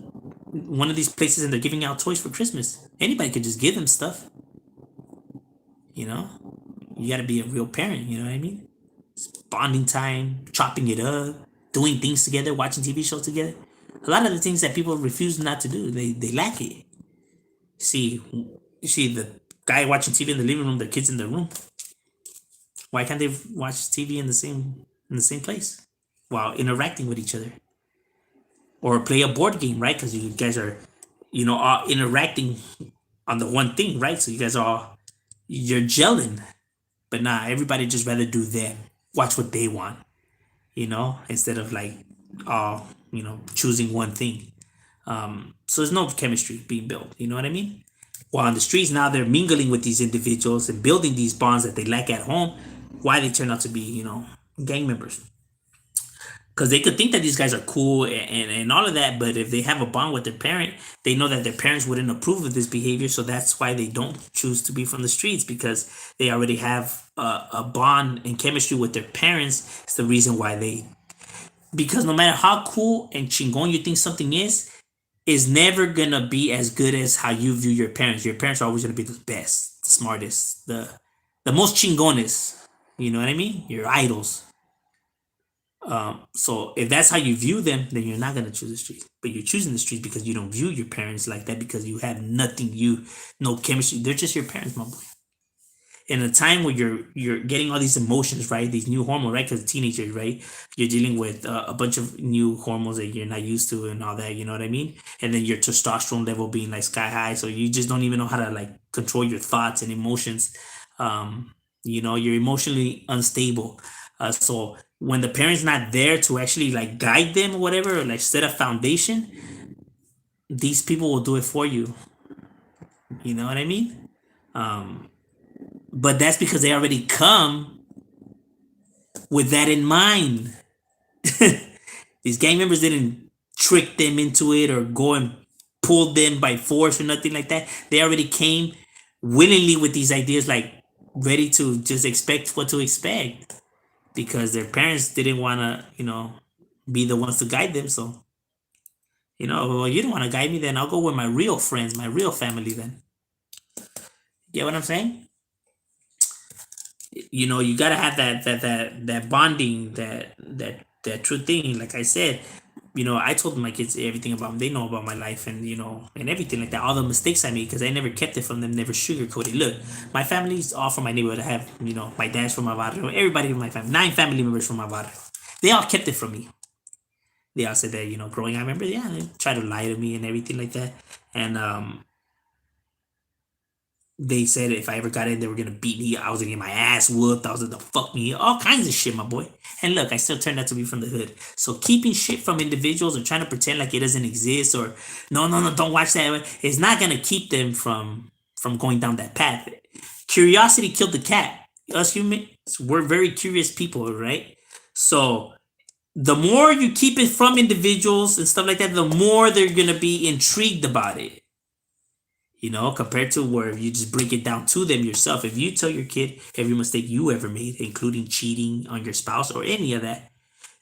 one of these places and they're giving out toys for Christmas. Anybody could just give them stuff. You know, you got to be a real parent. You know what I mean? It's bonding time, chopping it up, doing things together, watching TV shows together. A lot of the things that people refuse not to do, they lack it. You see the guy watching TV in the living room, the kids in the room. Why can't they watch TV in the same place while interacting with each other? Or play a board game, right? Because you guys are, all interacting on the one thing, right? So you guys you're gelling. But nah, everybody just rather do them. Watch what they want, instead of choosing one thing. So there's no chemistry being built. You know what I mean? While on the streets now they're mingling with these individuals and building these bonds that they lack at home. Why they turn out to be, gang members? Because they could think that these guys are cool and all of that, but if they have a bond with their parent, they know that their parents wouldn't approve of this behavior, so that's why they don't choose to be from the streets, because they already have a bond and chemistry with their parents. It's the reason why because no matter how cool and chingon you think something is never gonna be as good as how you view your parents. Your parents are always gonna be the best, the smartest, the most chingones. You know what I mean? Your idols. So if that's how you view them, then you're not gonna choose the streets. But you're choosing the streets because you don't view your parents like that, because you have no chemistry. They're just your parents, my boy. In a time where you're getting all these emotions, right? These new hormones, right? Because teenagers, right? You're dealing with a bunch of new hormones that you're not used to and all that. You know what I mean? And then your testosterone level being like sky high, so you just don't even know how to like control your thoughts and emotions. You're emotionally unstable. So when the parent's not there to actually like guide them or whatever, or like set a foundation, these people will do it for you. You know what I mean? But that's because they already come with that in mind. These gang members didn't trick them into it or go and pull them by force or nothing like that. They already came willingly with these ideas, like ready to just expect what to expect, because their parents didn't want to, be the ones to guide them. So, well, you don't want to guide me, then I'll go with my real friends, my real family then. Get what I'm saying? you gotta have that bonding, that true thing. Like I said, I told my kids everything about them. They know about my life, and and everything like that. All the mistakes I made, because I never kept it from them, never sugarcoated. Look, my family's all from my neighborhood. I have, my dad's from my barrio. Everybody in my family, 9 family members from my barrio. They all kept it from me. They all said that, growing. I remember, yeah, they tried to lie to me and everything like that, and they said if I ever got in, they were gonna beat me. I was gonna get my ass whooped. I was gonna fuck me, all kinds of shit, my boy. And look, I still turned out to be from the hood. So keeping shit from individuals or trying to pretend like it doesn't exist, or no, no, no, don't watch that, it's not gonna keep them from going down that path. Curiosity killed the cat. Us humans, we're very curious people, right? So the more you keep it from individuals and stuff like that, the more they're gonna be intrigued about it. Compared to where you just break it down to them yourself. If you tell your kid every mistake you ever made, including cheating on your spouse or any of that,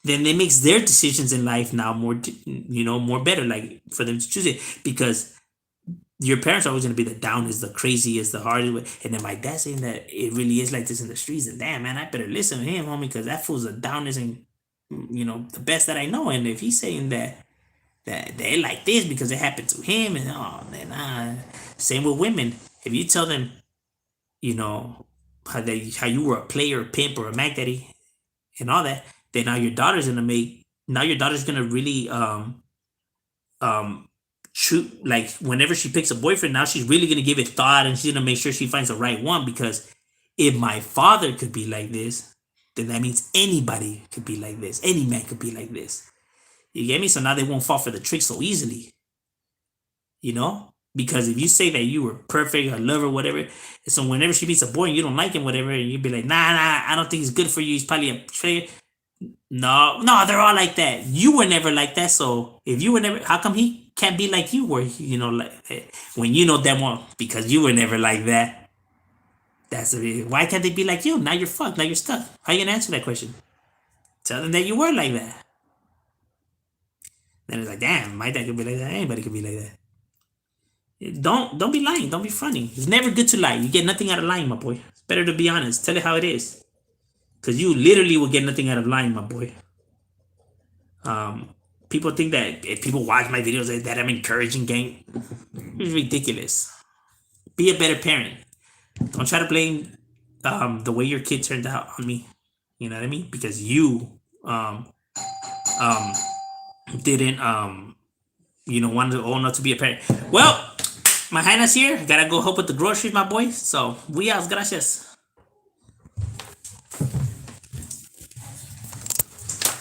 then it makes their decisions in life now more better, like for them to choose it. Because your parents are always going to be the downest, the craziest, the hardest. And then my dad saying that it really is like this in the streets, and damn, man, I better listen to him, homie, because that fool's the downest and, the best that I know. And if he's saying that they like this because it happened to him, and oh man, same with women. If you tell them, how you were a player, a pimp, or a Mac Daddy, and all that, then now your daughter's gonna really shoot, like whenever she picks a boyfriend, now she's really gonna give it thought, and she's gonna make sure she finds the right one. Because if my father could be like this, then that means anybody could be like this. Any man could be like this. You get me? So now they won't fall for the trick so easily. Because if you say that you were perfect or love or whatever, so whenever she meets a boy and you don't like him, whatever, and you'd be like, nah, I don't think he's good for you. He's probably a player. No, they're all like that. You were never like that. So if you were never, how come he can't be like you were? Like when you know them well, because you were never like that. That's the reason. Why can't they be like you? Now you're fucked. Now you're stuck. How you gonna answer that question? Tell them that you were like that. Then it's like, damn, my dad could be like that. Anybody could be like that. Don't be lying. Don't be fronting. It's never good to lie. You get nothing out of lying, my boy. It's better to be honest. Tell it how it is. Because you literally will get nothing out of lying, my boy. People think that if people watch my videos that I'm encouraging gang. It's ridiculous. Be a better parent. Don't try to blame the way your kid turned out on me. You know what I mean? Because you didn't want to own up to be a parent. Well, my highness here. Gotta go help with the groceries, my boy. So, we out. Gracias.